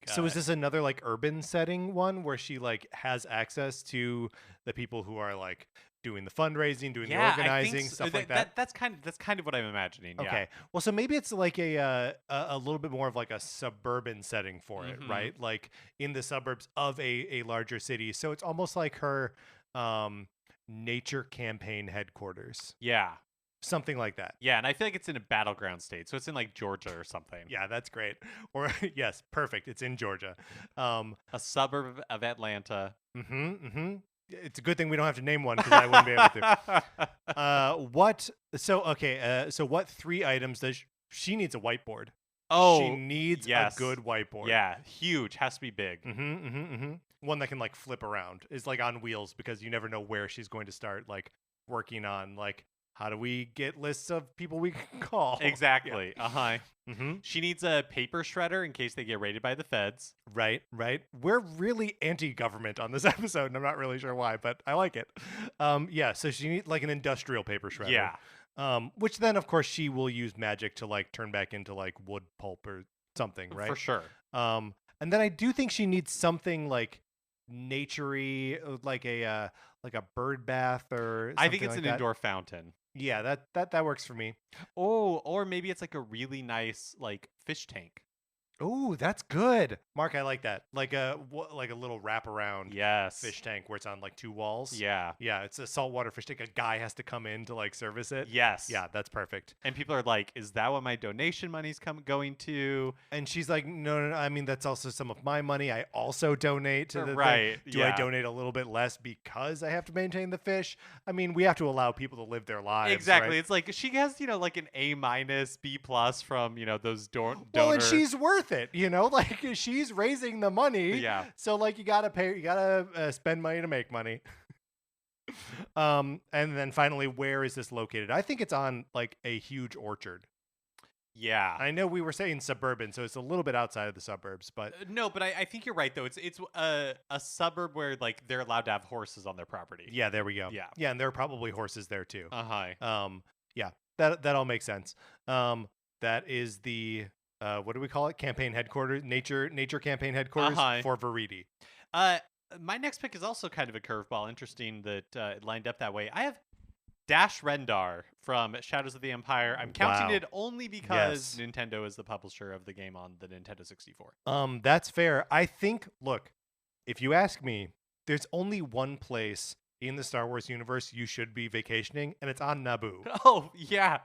So is this another like urban setting one where she like has access to the people who are like doing the fundraising, doing the yeah, I think organizing, stuff like that, that? that's kind of what I'm imagining. Yeah. Okay. Well, so maybe it's like a little bit more of like a suburban setting for it, Hmm. right? Like in the suburbs of a larger city. So it's almost like her um nature campaign headquarters. Yeah. Something like that. Yeah, and I feel like it's in a battleground state, so it's in like Georgia or something. Yeah, that's great. Or yes, perfect. It's in Georgia. A suburb of Atlanta. Mm-hmm. It's a good thing we don't have to name one because I wouldn't be able to. What? So okay. So what 3 items does she needs a whiteboard? She Oh, needs a yes. good whiteboard. Yeah, huge. Has to be big. One that can like flip around is like on wheels because you never know where she's going to start like working on like how do we get lists of people we can call. Exactly. Uh-huh. Mm-hmm. She needs a paper shredder in case they get raided by the feds. Right. We're really anti-government on this episode, and I'm not really sure why, but I like it. Yeah. So she needs like an industrial paper shredder. Yeah. Which then, of course, she will use magic to like turn back into like wood pulp or something, right? For sure. And then I do think she needs something like naturey, like a bird bath or something I think it's like an that. indoor fountain. Yeah, that works for me. Oh, or maybe it's like a really nice like fish tank. Oh, that's good, Mark. I like that. Like a little wraparound Yes. fish tank where it's on like 2 walls. Yeah. Yeah, it's a saltwater fish tank. A guy has to come in to like service it. Yes. Yeah, that's perfect. And people are like, "Is that what my donation money's going to?" And she's like, no. I mean, that's also some of my money. I also donate to the Right, thing. Do I yeah. donate a little bit less because I have to maintain the fish? I mean, we have to allow people to live their lives. Exactly. Right? It's like she has, like an A-, B+ from, those donor. Well, and she's worth it, like she's raising the money. Yeah. So like you gotta spend money to make money. And then finally, where is this located? I think it's on like a huge orchard. Yeah. I know we were saying suburban, so it's a little bit outside of the suburbs, but No, but I think you're right though. It's a suburb where like they're allowed to have horses on their property. yeah, there we go. Yeah. Yeah, and there are probably horses there too. Uh-huh. Yeah, that all makes sense. That is the what do we call it? Campaign headquarters, nature campaign headquarters Uh-huh. for Veridi. My next pick is also kind of a curveball. Interesting that it lined up that way. I have Dash Rendar from Shadows of the Empire. I'm counting Wow. it only because Yes. Nintendo is the publisher of the game on the Nintendo 64. That's fair. I think. Look, if you ask me, there's only one place in the Star Wars universe you should be vacationing, and it's on Naboo. Oh, yeah.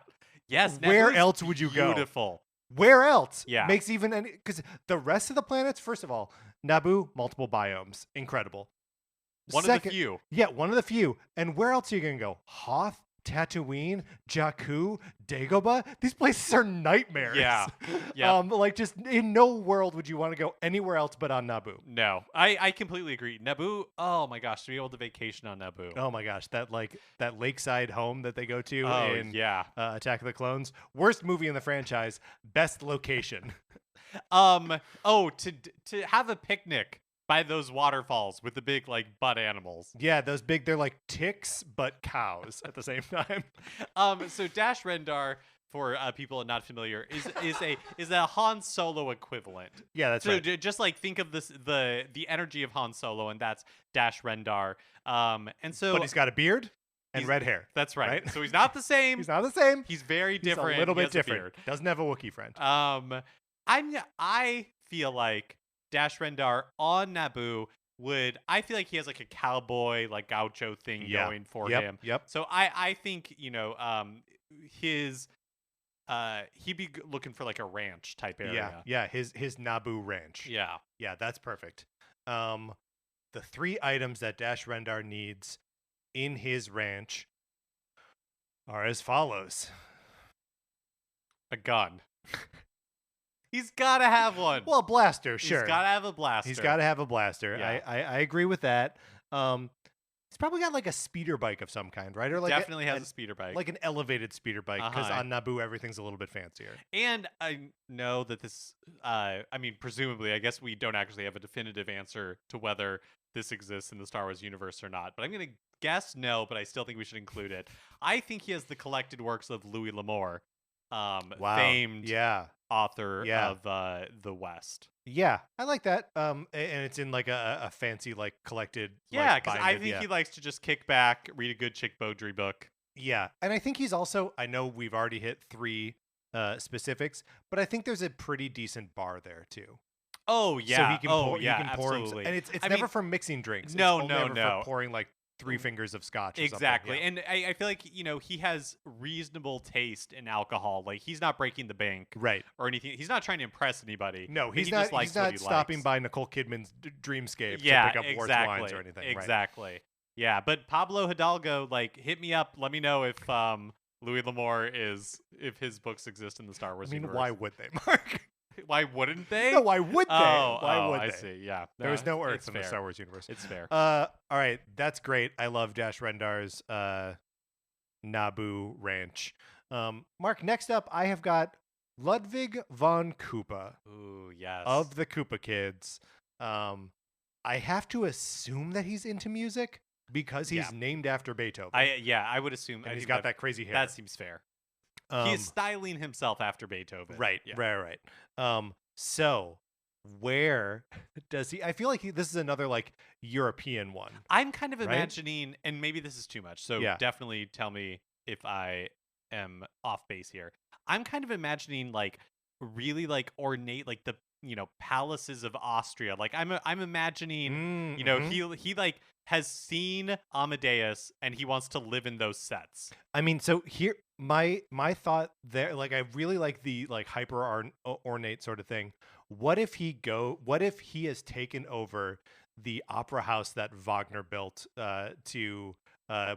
Yes. Where Naboo's else would you go? Beautiful. Where else? Yeah. Makes even any because the rest of the planets. First of all, Naboo, multiple biomes, incredible. One of the few. Yeah, one of the few. And where else are you gonna go? Hoth, Tatooine, Jakku, Dagobah. These places are nightmares. Yeah. Yeah. Like just in no world would you want to go anywhere else but on Naboo. No, I completely agree. Naboo, oh my gosh, to be able to vacation on Naboo. Oh my gosh, that lakeside home that they go to Oh, in yeah. Attack of the Clones. Worst movie in the franchise, best location. To have a picnic by those waterfalls with the big like butt animals. Yeah, those big, they're like ticks, but cows at the same time. So Dash Rendar, for people not familiar, is a Han Solo equivalent. Yeah, that's So right. just like think of this the energy of Han Solo, and that's Dash Rendar. And so But he's got a beard and he's- red hair. that's right. right? So he's not the same. He's not the same. He's very He's different. a little He bit has a different. beard. Doesn't have a Wookiee friend. I feel like Dash Rendar on Naboo I feel like he has like a cowboy like gaucho thing Yeah. going for Yep, him. yep. So I think his he'd be looking for like a ranch type area. Yeah. His Naboo ranch. Yeah. Yeah, that's perfect. The 3 items that Dash Rendar needs in his ranch are as follows. A gun. He's got to have one. Well, a blaster, sure. He's got to have a blaster. He's got to have a blaster. Yeah. I agree with that. He's probably got like a speeder bike of some kind, right? Or like Definitely has a speeder bike. like an elevated speeder bike because Uh-huh. on Naboo everything's a little bit fancier. And I know that this, presumably, I guess we don't actually have a definitive answer to whether this exists in the Star Wars universe or not. But I'm going to guess no, but I still think we should include it. I think he has the collected works of Louis L'Amour. Wow. famed Yeah. author Yeah. of the West. Yeah. I like that. And it's in like a fancy like collected Yeah, like because I binded. think Yeah. he likes to just kick back, read a good Chick Beaudry book. Yeah. And I think he's also. I know we've already hit 3 specifics, but I think there's a pretty decent bar there too. Oh So yeah. Oh he yeah. can pour himself, Absolutely. and it's I never mean, for mixing drinks. It's no, only no, ever for no. pouring like 3 fingers of scotch or something. Exactly. Yeah. And I feel like, he has reasonable taste in alcohol. Like he's not breaking the bank Right. or anything. He's not trying to impress anybody. No, but he's he not. just likes He's what not he stopping likes. by Nicole Kidman's Dreamscape Yeah, to pick up worse exactly. wines or anything. Right. Exactly. Yeah, but Pablo Hidalgo, like, hit me up. Let me know if Louis L'Amour if his books exist in the Star I Wars mean, universe. why would they, Mark? Why wouldn't they? No, why would they? Oh, Why would I they? see. Yeah, There is no Earth it's in the fair. Star Wars universe. It's fair. All right, that's great. I love Dash Rendar's Naboo Ranch. Mark, next up, I have got Ludwig von Koopa Ooh, yes. of the Koopa Kids. I have to assume that he's into music because he's named after Beethoven. I would assume. And he's got that crazy hair. That seems fair. He's styling himself after Beethoven. Right, Yeah. right. So where does he? I feel like this is another like European one. I'm kind of right? imagining, and maybe this is too much, so definitely tell me if I am off base here. I'm kind of imagining like really like ornate, like the palaces of Austria. Like I'm imagining, he like has seen Amadeus and he wants to live in those sets. I mean, so here my thought there, like I really like the like hyper ornate sort of thing. What if he has taken over the opera house that Wagner built to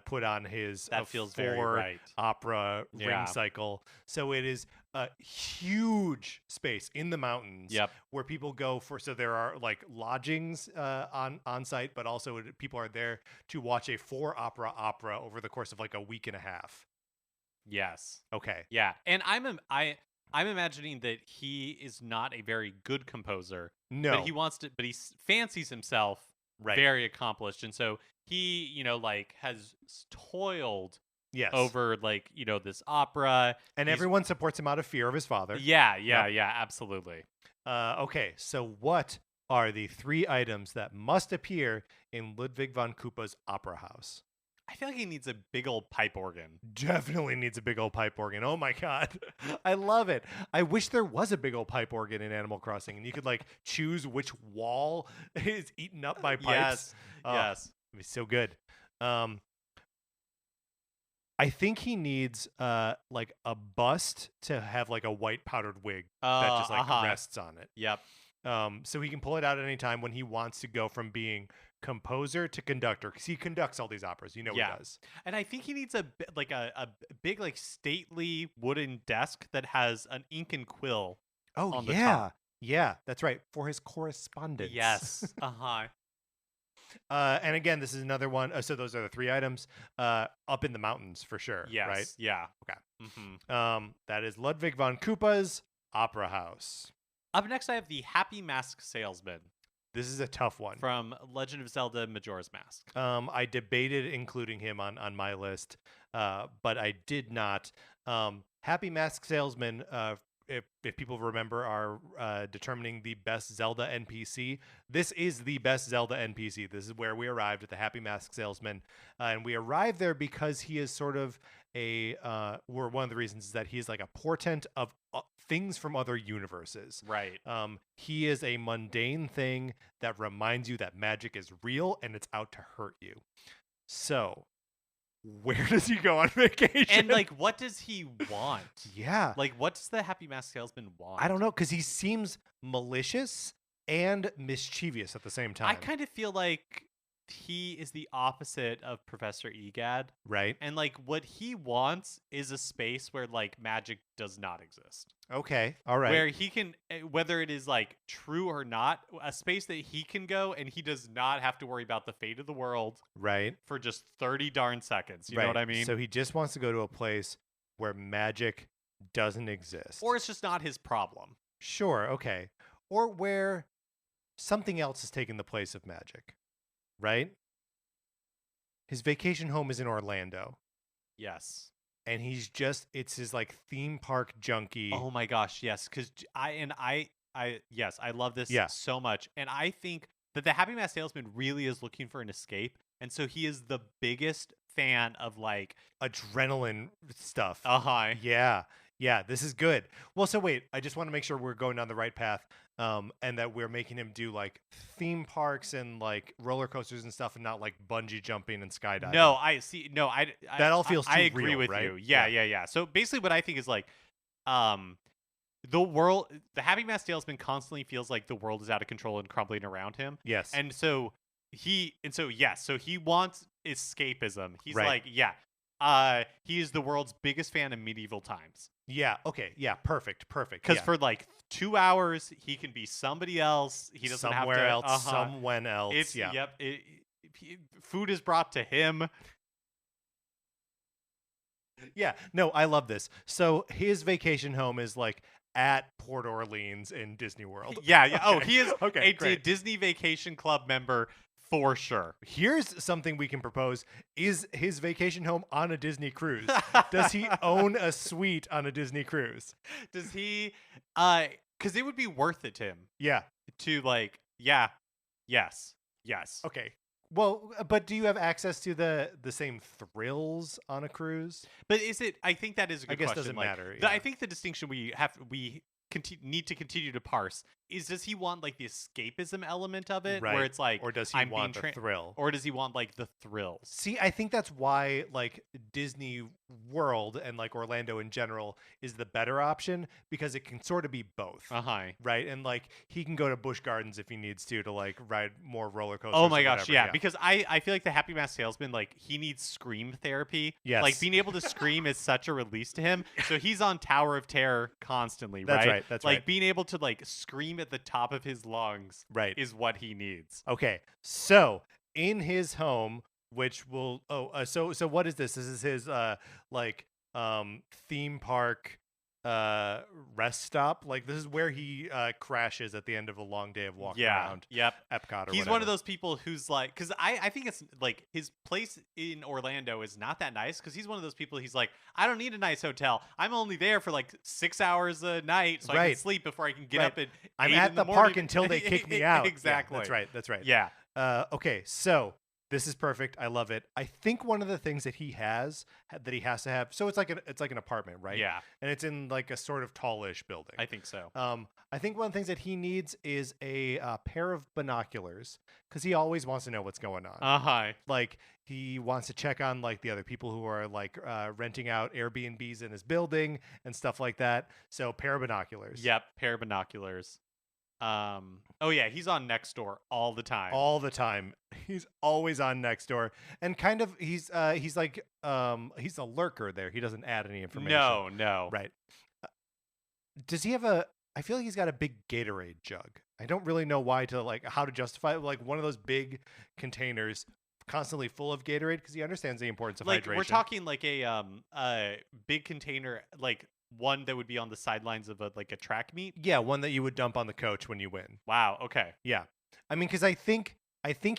put on his That feels very 4 right. opera ring cycle. So it is a huge space in the mountains where people go for. So there are like lodgings on site, but also people are there to watch a 4 opera over the course of like a week and a half. Yes. Okay. Yeah, and I'm imagining that he is not a very good composer. No. But he wants to. But he fancies himself very accomplished, and so he, like, has toiled over like this opera, and everyone supports him out of fear of his father. Yeah, absolutely. Okay, so what are the 3 items that must appear in Ludwig von Koopa's opera house? I feel like he needs a big old pipe organ. Definitely needs a big old pipe organ. Oh my god. I love it. I wish there was a big old pipe organ in Animal Crossing and you could like choose which wall is eaten up by pipes. Yes. It'd be so good. I think he needs like a bust to have like a white powdered wig that just like rests on it. Yep. So he can pull it out at any time when he wants to go from being composer to conductor, because he conducts all these operas. He does. And I think he needs a big like stately wooden desk that has an ink and quill. On the top. Yeah, that's right, for his correspondence. Yes. And again, this is another one. So those are the 3 items. Up in the mountains for sure. Yes. Right. Yeah. Okay. Mm-hmm. That is Ludwig von Koopa's opera house. Up next, I have the Happy Mask Salesman. This is a tough one. From Legend of Zelda Majora's Mask. I debated including him on my list, but I did not. Happy Mask Salesman, if people remember, are determining the best Zelda NPC. This is the best Zelda NPC. This is where we arrived at the Happy Mask Salesman. And we arrived there because he is sort of one of the reasons is that he is like a portent of things from other universes. Right. He is a mundane thing that reminds you that magic is real and it's out to hurt you. So, where does he go on vacation? And like, what does he want? Yeah. Like, what does the Happy Mask Salesman want? I don't know, because he seems malicious and mischievous at the same time. I kind of feel like he is the opposite of Professor Egad. Right. And like, what he wants is a space where like magic does not exist. Okay. All right. Where he can, whether it is like true or not, a space that he can go and he does not have to worry about the fate of the world. Right. For just 30 darn seconds. You know what I mean? So he just wants to go to a place where magic doesn't exist. Or it's just not his problem. Sure. Okay. Or where something else has taken the place of magic. Right? His vacation home is in Orlando. Yes. and it's his like theme park junkie. Oh my gosh, yes, because yes, I love this Yeah. so much, and I think that the Happy Mask Salesman really is looking for an escape, and so he is the biggest fan of like Adrenaline stuff. hi. Yeah. Yeah, this is good. Well, so wait, I just want to make sure we're going down the right path, and that we're making him do like theme parks and like roller coasters and stuff, and not like bungee jumping and skydiving. No, I see. No, That all feels I too agree real, with right? you. Yeah, Yeah. yeah, yeah. So basically, what I think is like, the Happy Mask Salesman constantly feels like the world is out of control and crumbling around him, Yes. and so so he wants escapism. He's Right. like, yeah, he is the world's biggest fan of medieval times. Yeah. Okay. Yeah. Perfect. Perfect. Because Yeah. for like 2 hours, he can be somebody else. He doesn't somewhere have to. else, someone else. It's yeah. yep. Food is brought to him. Yeah. No, I love this. So his vacation home is like at Port Orleans in Disney World. Yeah, yeah. Oh, Okay. he is Okay, a great. Disney Vacation Club member for sure. Here's something we can propose: is his vacation home on a Disney cruise? Does he own a suite on a Disney cruise? Does he? Because it would be worth it to him Yeah. to like, yeah, yes. Okay. Well, but do you have access to the same thrills on a cruise? But is it? I think that is a good I guess question. doesn't Like, matter. I Yeah. think the distinction need to continue to parse is: does he want like the escapism element of it, Right. where it's like, Or does he I'm want being the thrill? or does he want like the thrills? See, I think that's why like Disney World and like Orlando in general is the better option, because it can sort of be both. Hi. Right? And like he can go to Busch Gardens if he needs to like ride more roller coasters. Oh my or gosh, whatever. yeah. Because I feel like the Happy Mask Salesman, like, he needs scream therapy. Yes. Like, being able to scream is such a release to him. So he's on Tower of Terror constantly, That's right? right, that's like, right. being able to like scream at the top of his lungs Right. is what he needs. Okay. So in his home, which will so what is this? This is his like theme park rest stop. Like this is where he crashes at the end of a long day of walking around Yep. Epcot or He's whatever. one of those people who's like, because I think it's like his place in Orlando is not that nice, because he's one of those people, he's like, I don't need a nice hotel. I'm only there for like 6 hours a night so I Right. can sleep before I can get Right. up at I'm 8 at in the morning. park until they kick me out. Yeah, Exactly. that's right. Yeah. Okay, so this is perfect. I love it. I think one of the things that he has to have. So it's like an apartment, right? Yeah. And it's in like a sort of tallish building. I think so. I think one of the things that he needs is a pair of binoculars, because he always wants to know what's going on. Hi. Like he wants to check on like the other people who are like renting out Airbnbs in his building and stuff like that. So pair of binoculars. Yep. Pair of binoculars. Oh yeah, he's on Nextdoor all the time. All the time. He's always on Nextdoor, and kind of he's like he's a lurker there. He doesn't add any information. No. Right. Does he have I feel like he's got a big Gatorade jug. I don't really know how to justify it. Like one of those big containers constantly full of Gatorade, because he understands the importance of Like hydration. we're talking like a big container, like one that would be on the sidelines of a track meet. Yeah, one that you would dump on the coach when you win. Wow. Okay. Yeah. I mean, because I think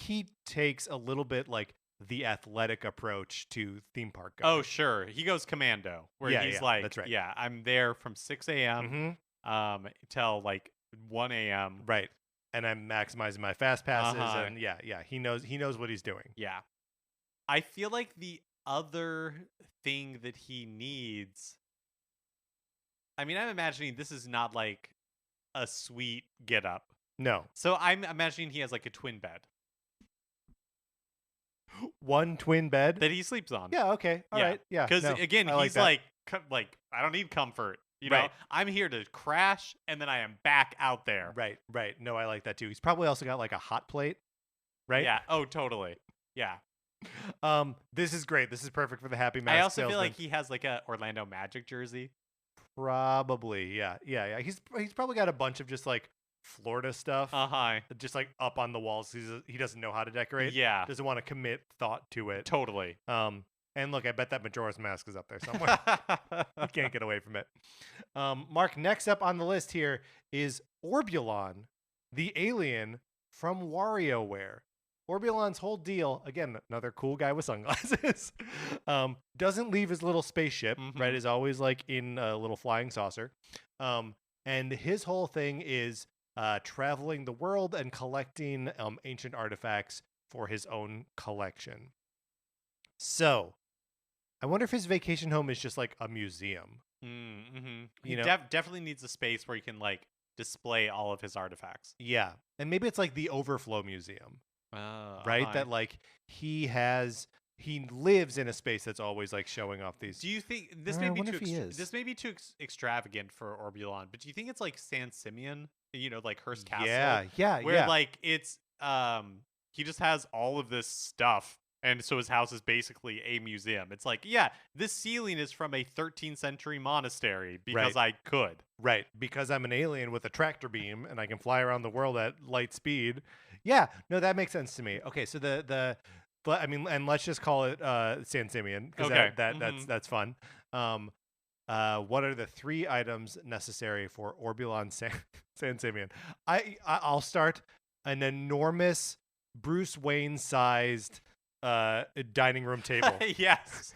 he takes a little bit like the athletic approach to theme park going. Oh sure, he goes commando, where Yeah, he's yeah, like, that's right. yeah, I'm there from 6 a.m. Mm-hmm. Till like 1 a.m. Right. And I'm maximizing my fast passes, Uh-huh. and yeah, he knows what he's doing. Yeah. I feel like the other thing that he needs, I mean, I'm imagining this is not like a sweet get up. No. So I'm imagining he has like a twin bed One twin bed. that he sleeps on. Yeah, okay. All right. Yeah. Because no, again, I he's that. like, I don't need comfort. You know, Right. I'm here to crash, and then I am back out there. Right. No, I like that too. He's probably also got like a hot plate. Right? Yeah. Oh, totally. Yeah. This is great. This is perfect for the Happy Mask I also feel salesman. like he has like a Orlando Magic jersey. Probably. Yeah. He's probably got a bunch of just like Florida stuff. Hi. Just like up on the walls. He doesn't know how to decorate. Yeah. Doesn't want to commit thought to it. Totally. And look, I bet that Majora's Mask is up there somewhere. You can't get away from it. Mark, next up on the list here is Orbulon, the alien from WarioWare. Orbulon's whole deal, again, another cool guy with sunglasses, doesn't leave his little spaceship, right? Is always like in a little flying saucer. And his whole thing is traveling the world and collecting ancient artifacts for his own collection. So, I wonder if his vacation home is just like a museum. He definitely needs a space where he can like display all of his artifacts. Yeah. And maybe it's like the Overflow Museum, right? That like he lives in a space that's always like showing off these. Do you think this may be too extravagant for Orbulon, but do you think it's like San Simeon, like Hearst Castle? Yeah. Where like it's he just has all of this stuff. And so his house is basically a museum. It's like, yeah, this ceiling is from a 13th century monastery because I could. Right. Because I'm an alien with a tractor beam and I can fly around the world at light speed. Yeah. No, that makes sense to me. Okay. So but I mean, and let's just call it San Simeon because that's fun. What are the 3 items necessary for Orbulon San Simeon? I'll start an enormous Bruce Wayne sized dining room table. Yes.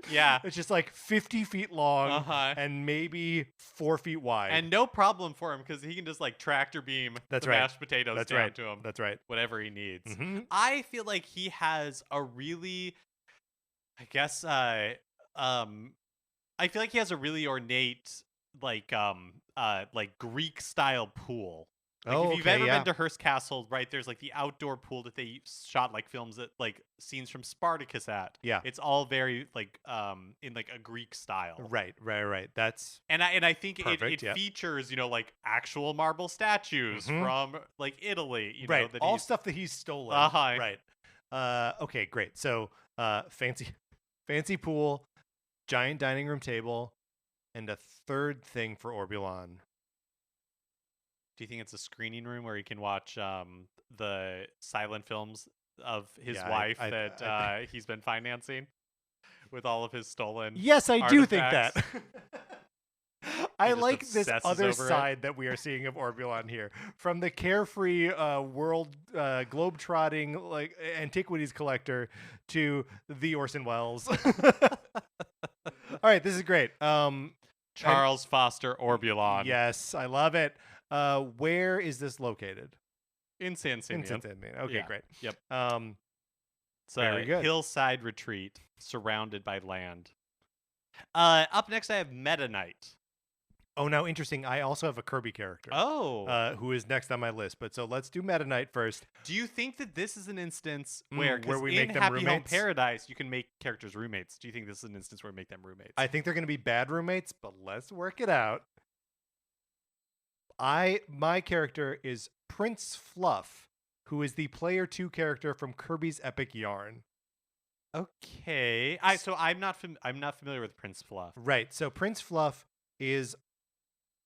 Yeah. It's just like 50 feet long and maybe 4 feet wide. And no problem for him because he can just like tractor beam mashed potatoes down to him. That's right. Whatever he needs. I feel like he has a really, I guess, I feel like he has a really ornate, like Greek style pool. Like if you've ever been to Hearst Castle, right, there's like the outdoor pool that they shot like films that like scenes from Spartacus at. Yeah. It's all very like in like a Greek style. Right. That's and I think perfect, it features, like actual marble statues from like Italy, right. That all stuff that he's stolen. Right. Okay, great. So fancy pool, giant dining room table, and a third thing for Orbulon. Do you think it's a screening room where he can watch the silent films of his wife that he's been financing with all of his stolen Yes, I do think that. I like this other side that we are seeing of Orbulon here. From the carefree world globe-trotting like antiquities collector to the Orson Welles. All right, this is great. Charles Foster Orbulon. Yes, I love it. Where is this located? In San Simeon. Okay, great. Yep. It's very good. Hillside retreat surrounded by land. Up next, I have Meta Knight. Oh, now interesting. I also have a Kirby character. Oh. Who is next on my list. But so let's do Meta Knight first. Do you think that this is an instance where we in make them Happy roommates? Home Paradise, you can make characters roommates? Do you think this is an instance where we make them roommates? I think they're going to be bad roommates, but let's work it out. My character is Prince Fluff, who is the player 2 character from Kirby's Epic Yarn. Okay. So I'm not familiar with Prince Fluff. Right. So Prince Fluff is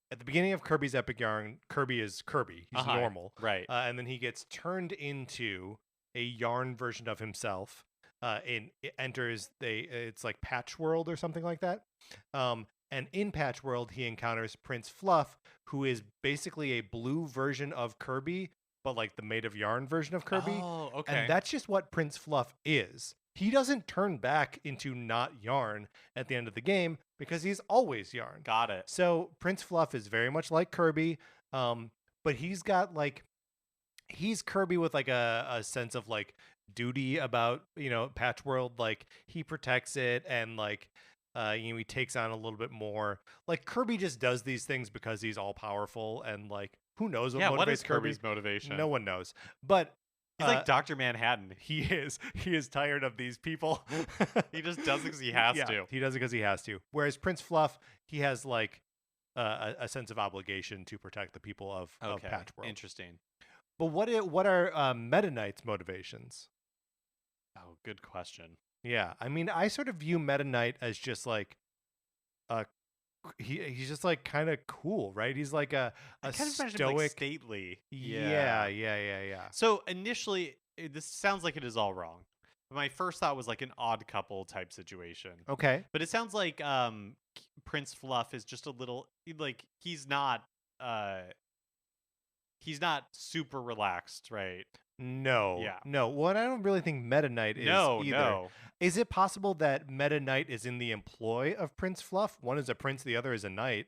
at the beginning of Kirby's Epic Yarn. Kirby is Kirby. He's normal. Right. And then he gets turned into a yarn version of himself. And it enters it's like Patch World or something like that. And in Patch World, he encounters Prince Fluff, who is basically a blue version of Kirby, but like the made of yarn version of Kirby. Oh, okay. And that's just what Prince Fluff is. He doesn't turn back into not yarn at the end of the game because he's always yarn. Got it. So Prince Fluff is very much like Kirby, but he's got like, he's Kirby with like a sense of like duty about, Patch World. Like he protects it and like, he takes on a little bit more. Like Kirby just does these things because he's all powerful and like who knows what motivates what is Kirby? Kirby's motivation? No one knows. But he's like Dr. Manhattan. He is tired of these people. He just does it because he has to. He does it because he has to. Whereas Prince Fluff, he has like a sense of obligation to protect the people of Patch World. Interesting. But what are Meta Knight's motivations? Oh, good question. Yeah, I mean, I sort of view Meta Knight as just like, he's just like kind of cool, right? He's like a stoic, like stately. Yeah. So initially, this sounds like it is all wrong. My first thought was like an Odd Couple type situation. Okay, but it sounds like Prince Fluff is just a little like he's not super relaxed, right? No, Yeah. no. Well, I don't really think Meta Knight is No, either. no. Is it possible that Meta Knight is in the employ of Prince Fluff? One is a prince, the other is a knight.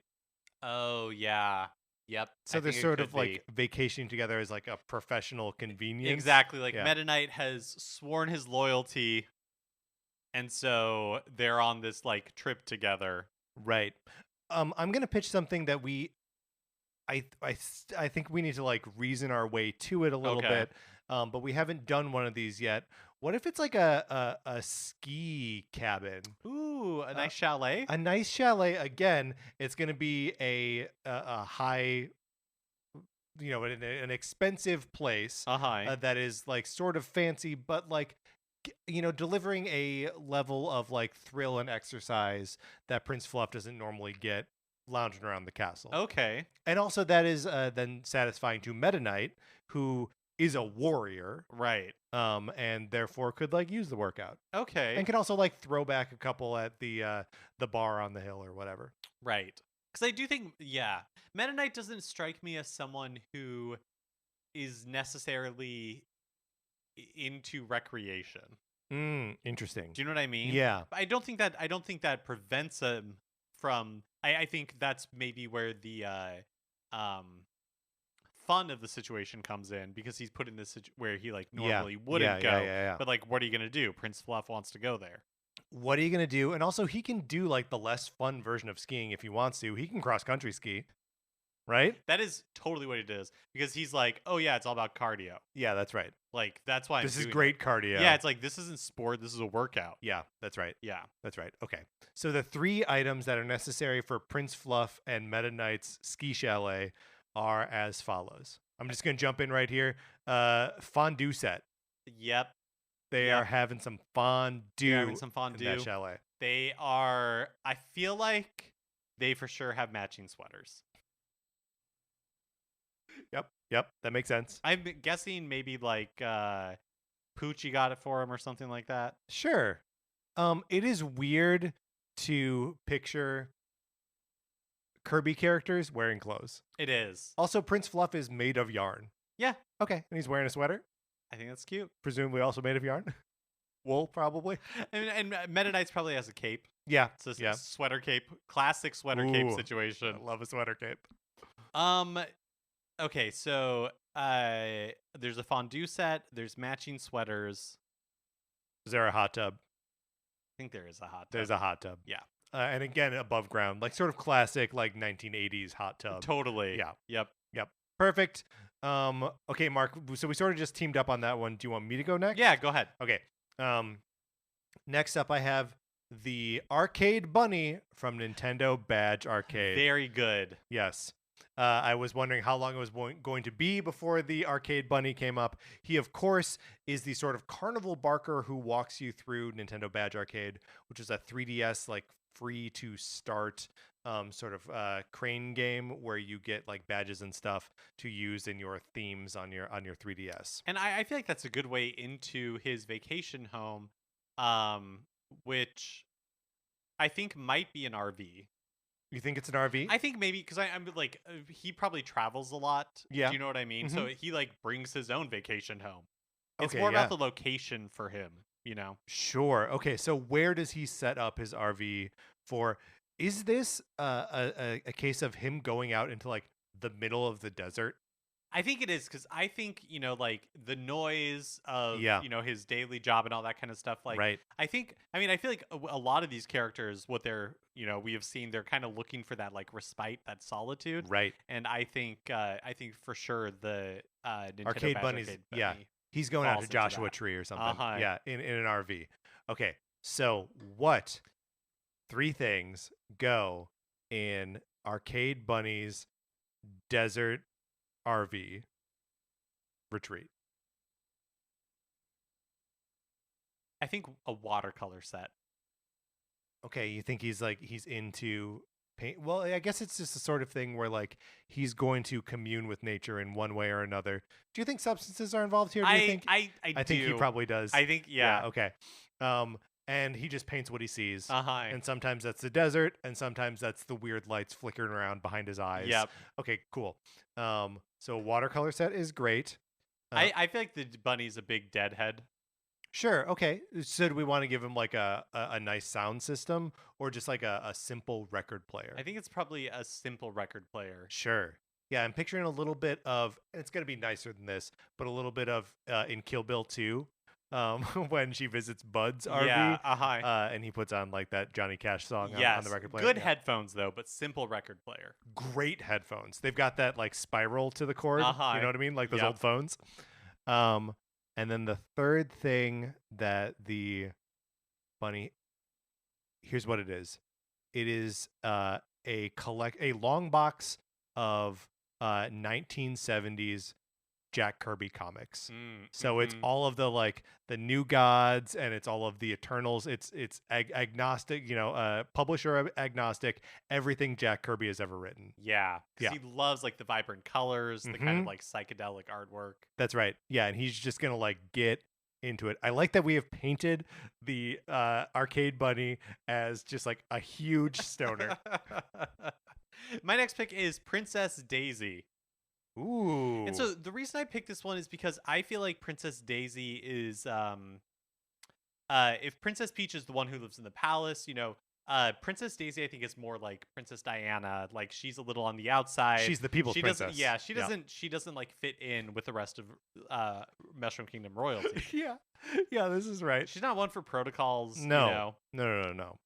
Oh, yeah. Yep. So I they're think it sort could of like be. vacationing together as like a professional convenience. Exactly. Like Yeah. Meta Knight has sworn his loyalty, and so they're on this like trip together. Right. I'm gonna pitch something that I think we need to like reason our way to it a little Okay. bit. But we haven't done one of these yet. What if it's like a ski cabin? Ooh, a Uh, nice chalet. A nice chalet. Again, it's going to be a high, an expensive place Uh-huh. that is like sort of fancy, but like delivering a level of like thrill and exercise that Prince Fluff doesn't normally get lounging around the castle. Okay. And also that is then satisfying to Meta Knight, who is a warrior, Right. and therefore could like use the workout, Okay. and can also like throw back a couple at the bar on the hill or whatever. Right. Because I do think, yeah, Meta Knight doesn't strike me as someone who is necessarily into recreation. Interesting. Do you know what I mean? Yeah. I don't think that prevents him from. I think that's maybe where the um fun of the situation comes in, because he's put in this where he like normally wouldn't go. Yeah. But like, what are you gonna do? Prince Fluff wants to go there. What are you gonna do? And also, he can do like the less fun version of skiing if he wants to. He can cross country ski, right? That is totally what it is, because he's like, oh yeah, it's all about cardio. Yeah, that's right. Like that's why This I'm is doing great it. cardio. Yeah, it's like, this isn't sport. This is a workout. Yeah, that's right. Yeah. That's right. Okay. So the 3 items that are necessary for Prince Fluff and Meta Knight's ski chalet are as follows. I'm just going to jump in right here. Fondue set. Yep. They Yep. are having some fondue They're having some in fondue. that chalet. They are. I feel like they for sure have matching sweaters. Yep. That makes sense. I'm guessing maybe like Poochie got it for him or something like that. Sure. It is weird to picture Kirby characters wearing clothes. It is. Also, Prince Fluff is made of yarn. Yeah, Okay. And he's wearing a sweater, I think that's cute. presumably also made of yarn. Wool, probably. And Meta Knight's probably has a cape. Yeah. It's a Yeah. sweater cape, classic sweater cape Ooh. situation. I love a sweater cape. Okay, so there's a fondue set. There's matching sweaters. Is there a hot tub? I think there is a hot tub. There's a hot tub. Yeah. And again, above ground, like sort of classic, like 1980s hot tub. Totally. Yeah. Yep. Perfect. Okay, Mark. So we sort of just teamed up on that one. Do you want me to go next? Yeah, go ahead. Okay. Next up, I have the Arcade Bunny from Nintendo Badge Arcade. Very good. Yes. I was wondering how long it was going to be before the Arcade Bunny came up. He, of course, is the sort of carnival barker who walks you through Nintendo Badge Arcade, which is a 3DS like free to start sort of crane game where you get like badges and stuff to use in your themes on your 3DS. And I feel like that's a good way into his vacation home, which I think might be an RV. You think it's an RV? I think maybe because I'm like, he probably travels a lot. Yeah. Do you know what I mean? So he like brings his own vacation home. It's Okay, more yeah. about the location for him, you know? Sure. Okay. So where does he set up his RV for? Is this a case of him going out into like the middle of the desert? I think it is, because I think, you know, like the noise of, Yeah. you know, his daily job and all that kind of stuff. Like, Right. I feel like a lot of these characters, what they're, you know, we have seen, they're kind of looking for that like respite, that solitude. Right. And I think for sure the Nintendo Arcade Badge Bunny's- Arcade yeah. Bunny. He's going out falls to into Joshua that. Tree or something. Uh-huh. Yeah, in an RV. Okay, so what 3 things go in Arcade Bunny's desert RV retreat? I think a watercolor set. Okay, you think he's into paint? Well, I guess it's just the sort of thing where like he's going to commune with nature in one way or another. Do you think substances are involved here? Do you think? I I think he do. probably does. I think, yeah. Okay. And he just paints what he sees. Uh-huh. And sometimes that's the desert, and sometimes that's the weird lights flickering around behind his eyes. Yep. Okay, cool. So watercolor set is great. I feel like the bunny's a big deadhead. Sure. Okay. So do we want to give him like a nice sound system or just like a simple record player? I think it's probably a simple record player. Sure. Yeah, I'm picturing a little bit of, and it's going to be nicer than this, but a little bit of in Kill Bill 2 when she visits Bud's Yeah, RV uh-huh. and he puts on like that Johnny Cash song on the Yes. record player. Good Yeah. headphones though, but simple record player. Great headphones. They've got that like spiral to the cord. Uh-huh. You know what I mean? Like those Yep. old phones. And then the third thing that the bunny, here's what it is. It is a long box of 1970s Jack Kirby comics. So it's all of the like the New Gods and it's all of the Eternals. It's agnostic, publisher agnostic, everything Jack Kirby has ever written. Yeah. Yeah. He loves like the vibrant colors, the kind of like psychedelic artwork. That's right. Yeah, and he's just gonna like get into it. I like that we have painted the arcade bunny as just like a huge stoner. My next pick is Princess Daisy. Ooh. And so the reason I picked this one is because I feel like Princess Daisy is if Princess Peach is the one who lives in the palace, Princess Daisy I think is more like Princess Diana. Like she's a little on the outside. She's the people's princess. She doesn't like fit in with the rest of Mushroom Kingdom royalty. Yeah. Yeah, this is right. She's not one for protocols. No. No.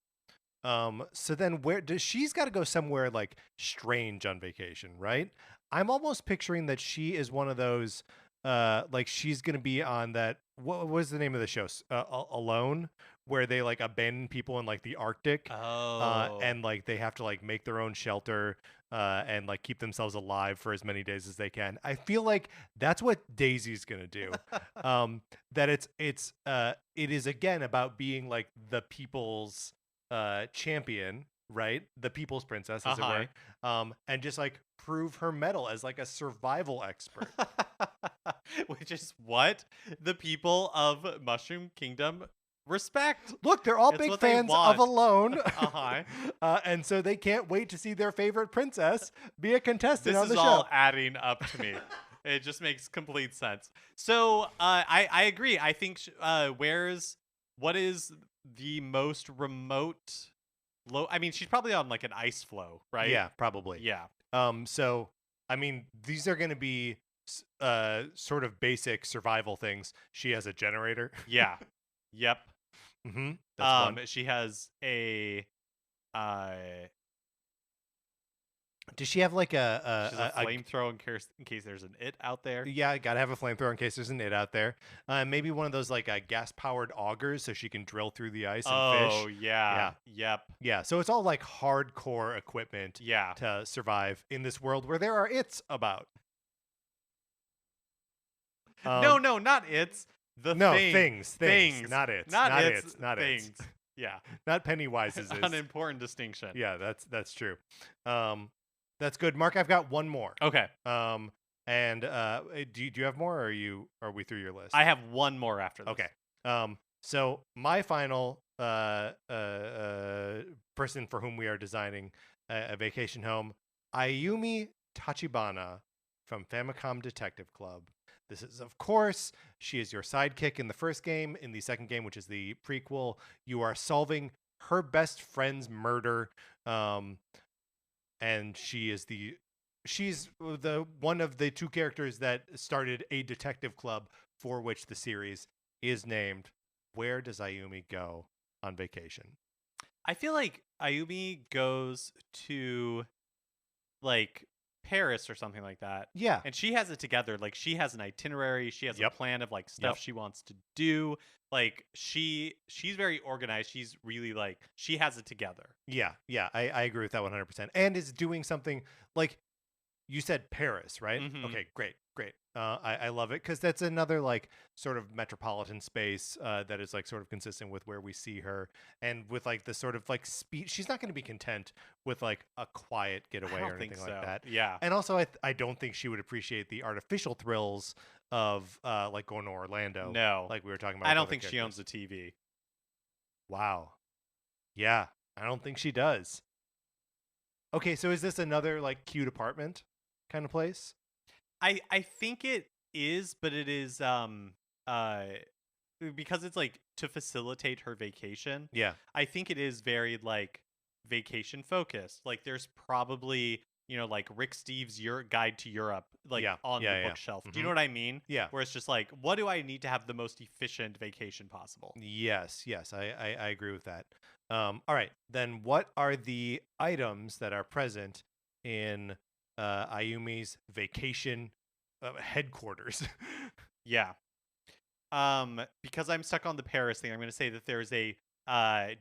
So then she's got to go somewhere like strange on vacation, right? I'm almost picturing that she is one of those like she's going to be on that what was the name of the show? Alone, where they like abandon people in like the Arctic. And like they have to like make their own shelter and like keep themselves alive for as many days as they can. I feel like that's what Daisy's going to do. That it is again about being like the people's champion, right? The people's princess, as it were. And just like prove her mettle as like a survival expert. Which is what the people of Mushroom Kingdom respect. Look, they're all It's big what they fans want. of Alone. Uh-huh. And so they can't wait to see their favorite princess be a contestant This on the is show. all adding up to me. It just makes complete sense. So I agree. I think what is the most remote I mean, she's probably on like an ice floe, right? Yeah, probably. Yeah. So I mean, these are going to be sort of basic survival things. She has a generator. Yeah. Yep. Mm-hmm. That's one. She has a Does she have like she's a flamethrower in case there's an it out there? Yeah, gotta have a flamethrower in case there's an it out there. Maybe one of those like gas-powered augers so she can drill through the ice and fish. Oh, yeah. Yep. Yeah, so it's all like hardcore equipment to survive in this world where there are its about. No, not it's. Things. Not it's. Not things. It's. Yeah. Not Pennywise's. An important distinction. Yeah, that's true. That's good. Mark, I've got one more. Okay. And do you have more, or are we through your list? I have one more after this. Okay. So my final person for whom we are designing a vacation home, Ayumi Tachibana from Famicom Detective Club. This is, of course, she is your sidekick in the first game. In the second game, which is the prequel, you are solving her best friend's murder. And she's the one of the two characters that started a detective club for which the series is named. Where does Ayumi go on vacation? I feel like Ayumi goes to like Paris or something like that. Yeah. And she has it together. Like she has an itinerary. She has a plan of like stuff she wants to do. Like she's very organized. She's really like, she has it together. Yeah. I agree with that 100%. And is doing something like you said Paris, right? Mm-hmm. Okay, great. I love it because that's another like sort of metropolitan space that is like sort of consistent with where we see her and with like the sort of like speed. She's not going to be content with like a quiet getaway or anything like that. Yeah. And also I don't think she would appreciate the artificial thrills of like going to Orlando. No. Like we were talking about. I don't think she owns a TV. Wow. Yeah. I don't think she does. Okay, so is this another like cute apartment kind of place? I think it is, but it is because it's like to facilitate her vacation. Yeah. I think it is very like vacation focused. Like there's probably, like Rick Steves' Your Guide to Europe like Yeah. on Yeah. the Yeah. bookshelf. Do you know Mhm. what I mean? Yeah. Where it's just like, what do I need to have the most efficient vacation possible? Yes. Yes. I agree with that. All right. Then what are the items that are present in Ayumi's vacation headquarters? Yeah. Because I'm stuck on the Paris thing, I'm going to say that there's a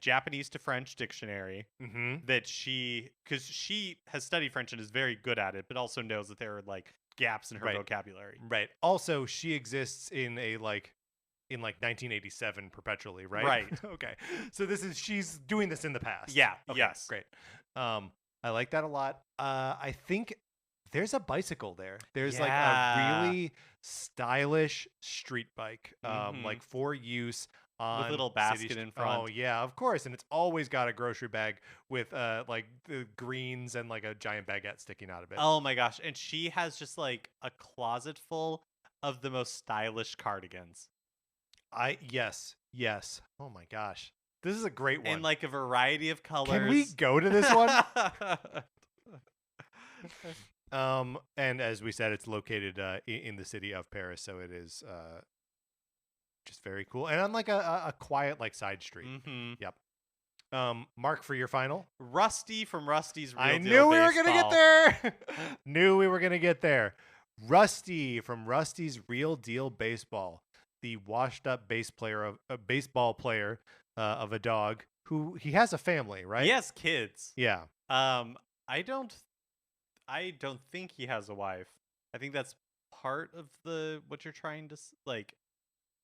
Japanese to French dictionary Mm-hmm. that because she has studied French and is very good at it, but also knows that there are like gaps in her Right. vocabulary. Right. Also, she exists in a in 1987 perpetually, right? Right. Okay. So she's doing this in the past. Yeah. Okay, Yes. great. I like that a lot. I think there's a bicycle there. There's like a Yeah. really stylish street bike, Mhm. like for use on With little city basket in front. Oh yeah, of course. And it's always got a grocery bag with like the greens and like a giant baguette sticking out of it. Oh my gosh. And she has just like a closet full of the most stylish cardigans. Yes. Oh my gosh. This is a great one. In like a variety of colors. Can we go to this one? And as we said, it's located in the city of Paris, so it is just very cool, and on like a quiet like side street. Mm-hmm. Yep. Mark, for your final. Rusty from Rusty's Real I Deal knew we were gonna get Baseball. there. Knew we were gonna get there. Rusty from Rusty's Real Deal Baseball, the washed-up baseball player of a dog who he has a family, right? He has kids. Yeah. I don't think he has a wife. I think that's part of what you're trying to like.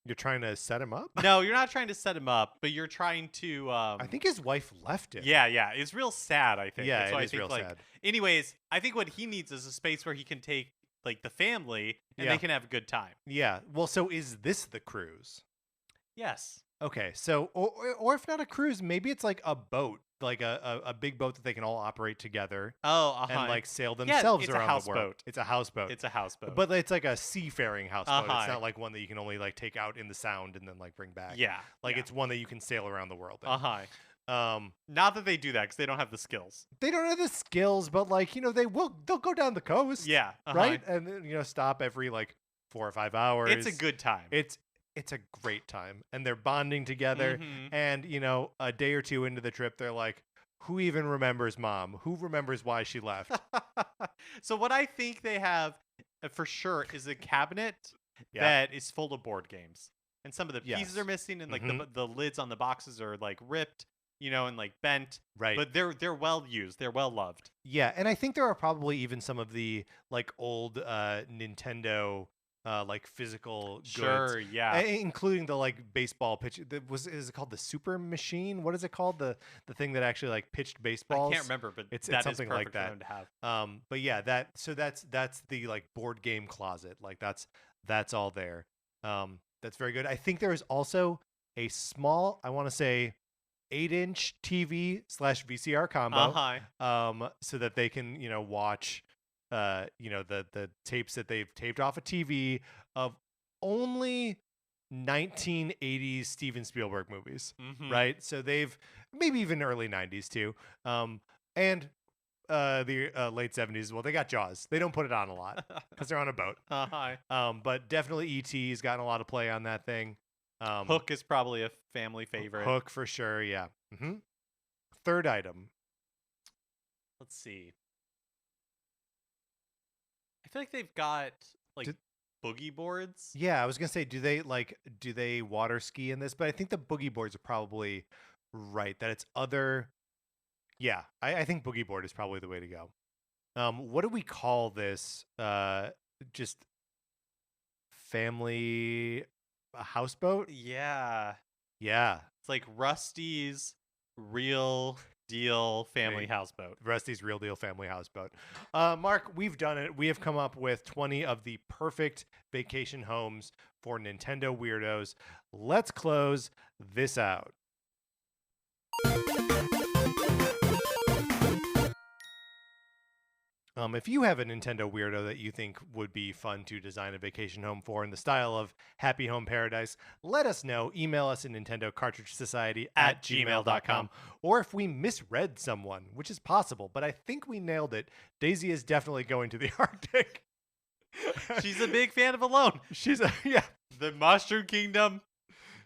You're trying to set him up? No, you're not trying to set him up, but you're trying to. I think his wife left him. Yeah, it's real sad. I think. Yeah, so it I is think, real like, sad. Anyways, I think what he needs is a space where he can take like the family and Yeah. they can have a good time. Yeah. Well, so is this the cruise? Yes. Okay. So, or if not a cruise, maybe it's like a boat, like a big boat that they can all operate together Oh, and like sail Yeah, themselves it's a around the world. houseboat. It's a houseboat. It's a houseboat. But it's like a seafaring houseboat. Uh-huh. It's not like one that you can only like take out in the sound and then like bring back. yeah, Like yeah. it's one that you can sail around the world in. Not that they do that because they don't have the skills. They don't have the skills, but like, they'll go down the coast. Yeah, Right? And then, stop every like 4 or 5 hours. It's a good time. It's a great time, and they're bonding together. Mhm. And a day or two into the trip, they're like, "Who even remembers mom? Who remembers why she left?" So what I think they have for sure is a cabinet Yeah. that is full of board games, and some of the pieces Yes. are missing, and like Mhm. the lids on the boxes are like ripped, and like bent. Right. But they're well used. They're well loved. Yeah, and I think there are probably even some of the like old Nintendo like physical goods. Sure. Yeah. Including the like baseball pitch. Is it called the Super Machine? What is it called? The thing that actually like pitched baseballs. I can't remember, but It's that is something like perfect for that. them to have. But yeah, that's the like board game closet. Like that's all there. That's very good. I think there is also a small, I want to say 8-inch TV/VCR combo. So that they can, watch the tapes that they've taped off a TV of only 1980s Steven Spielberg movies, Mhm. right? So they've maybe even early 90s too. And the late 70s. Well, they got Jaws. They don't put it on a lot because they're on a boat. But definitely E.T.'s gotten a lot of play on that thing. Hook is probably a family favorite. Hook for sure. Yeah. Third item. Let's see. I feel like they've got like Did- boogie boards. Yeah, I was gonna say, do they water ski in this? But I think the boogie boards are probably right. That it's other. Yeah, I think boogie board is probably the way to go. What do we call this? Just family houseboat? Yeah. Yeah, It's like Rusty's Real Deal Family Hey. Houseboat. Rusty's Real Deal Family Houseboat. Mark, we've done it. We have come up with 20 of the perfect vacation homes for Nintendo Weirdos. Let's close this out. If you have a Nintendo weirdo that you think would be fun to design a vacation home for in the style of Happy Home Paradise, let us know. Email us at nintendocartridgesociety@gmail.com. Or if we misread someone, which is possible, but I think we nailed it, Daisy is definitely going to the Arctic. She's a big fan of Alone. Yeah. The Mushroom Kingdom.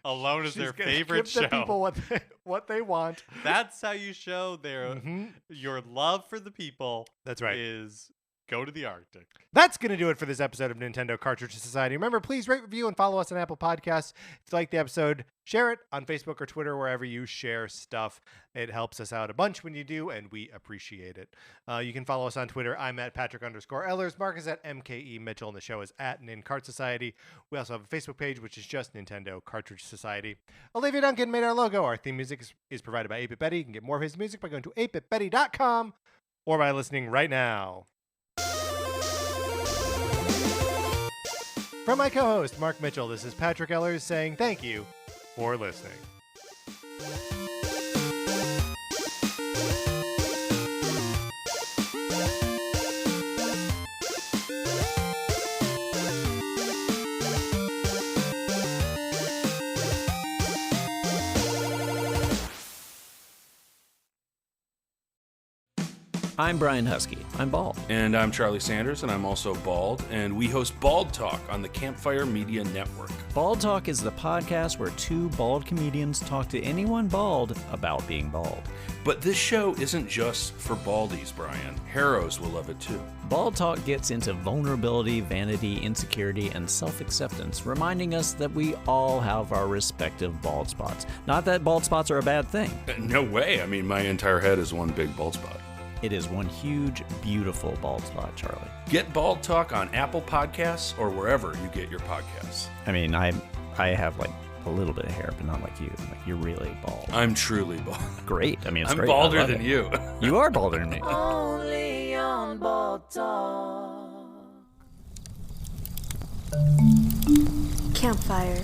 Alone is their favorite give show. The people what they want. That's how you show your love for the people. That's right. Is go to the Arctic. That's going to do it for this episode of Nintendo Cartridge Society. Remember, please rate, review, and follow us on Apple Podcasts. If you like the episode, share it on Facebook or Twitter, wherever you share stuff. It helps us out a bunch when you do, and we appreciate it. You can follow us on Twitter. I'm at Patrick_Ellers. Mark is at MKE Mitchell, and the show is at NinCart Society. We also have a Facebook page, which is just Nintendo Cartridge Society. Olivia Duncan made our logo. Our theme music is provided by 8-Bit Betty. You can get more of his music by going to 8bitbetty.com or by listening right now. From my co-host, Mark Mitchell, this is Patrick Ellers saying thank you for listening. I'm Brian Husky. I'm bald. And I'm Charlie Sanders, and I'm also bald. And we host Bald Talk on the Campfire Media Network. Bald Talk is the podcast where two bald comedians talk to anyone bald about being bald. But this show isn't just for baldies, Brian. Heroes will love it too. Bald Talk gets into vulnerability, vanity, insecurity, and self-acceptance, reminding us that we all have our respective bald spots. Not that bald spots are a bad thing. No way. I mean, my entire head is one big bald spot. It is one huge, beautiful bald spot, Charlie. Get Bald Talk on Apple Podcasts or wherever you get your podcasts. I mean, I have like a little bit of hair, but not like you. Like, you're really bald. I'm truly bald. Great. I mean, it's I'm great. balder than you. You are balder than me. Only on Bald Talk. Campfire.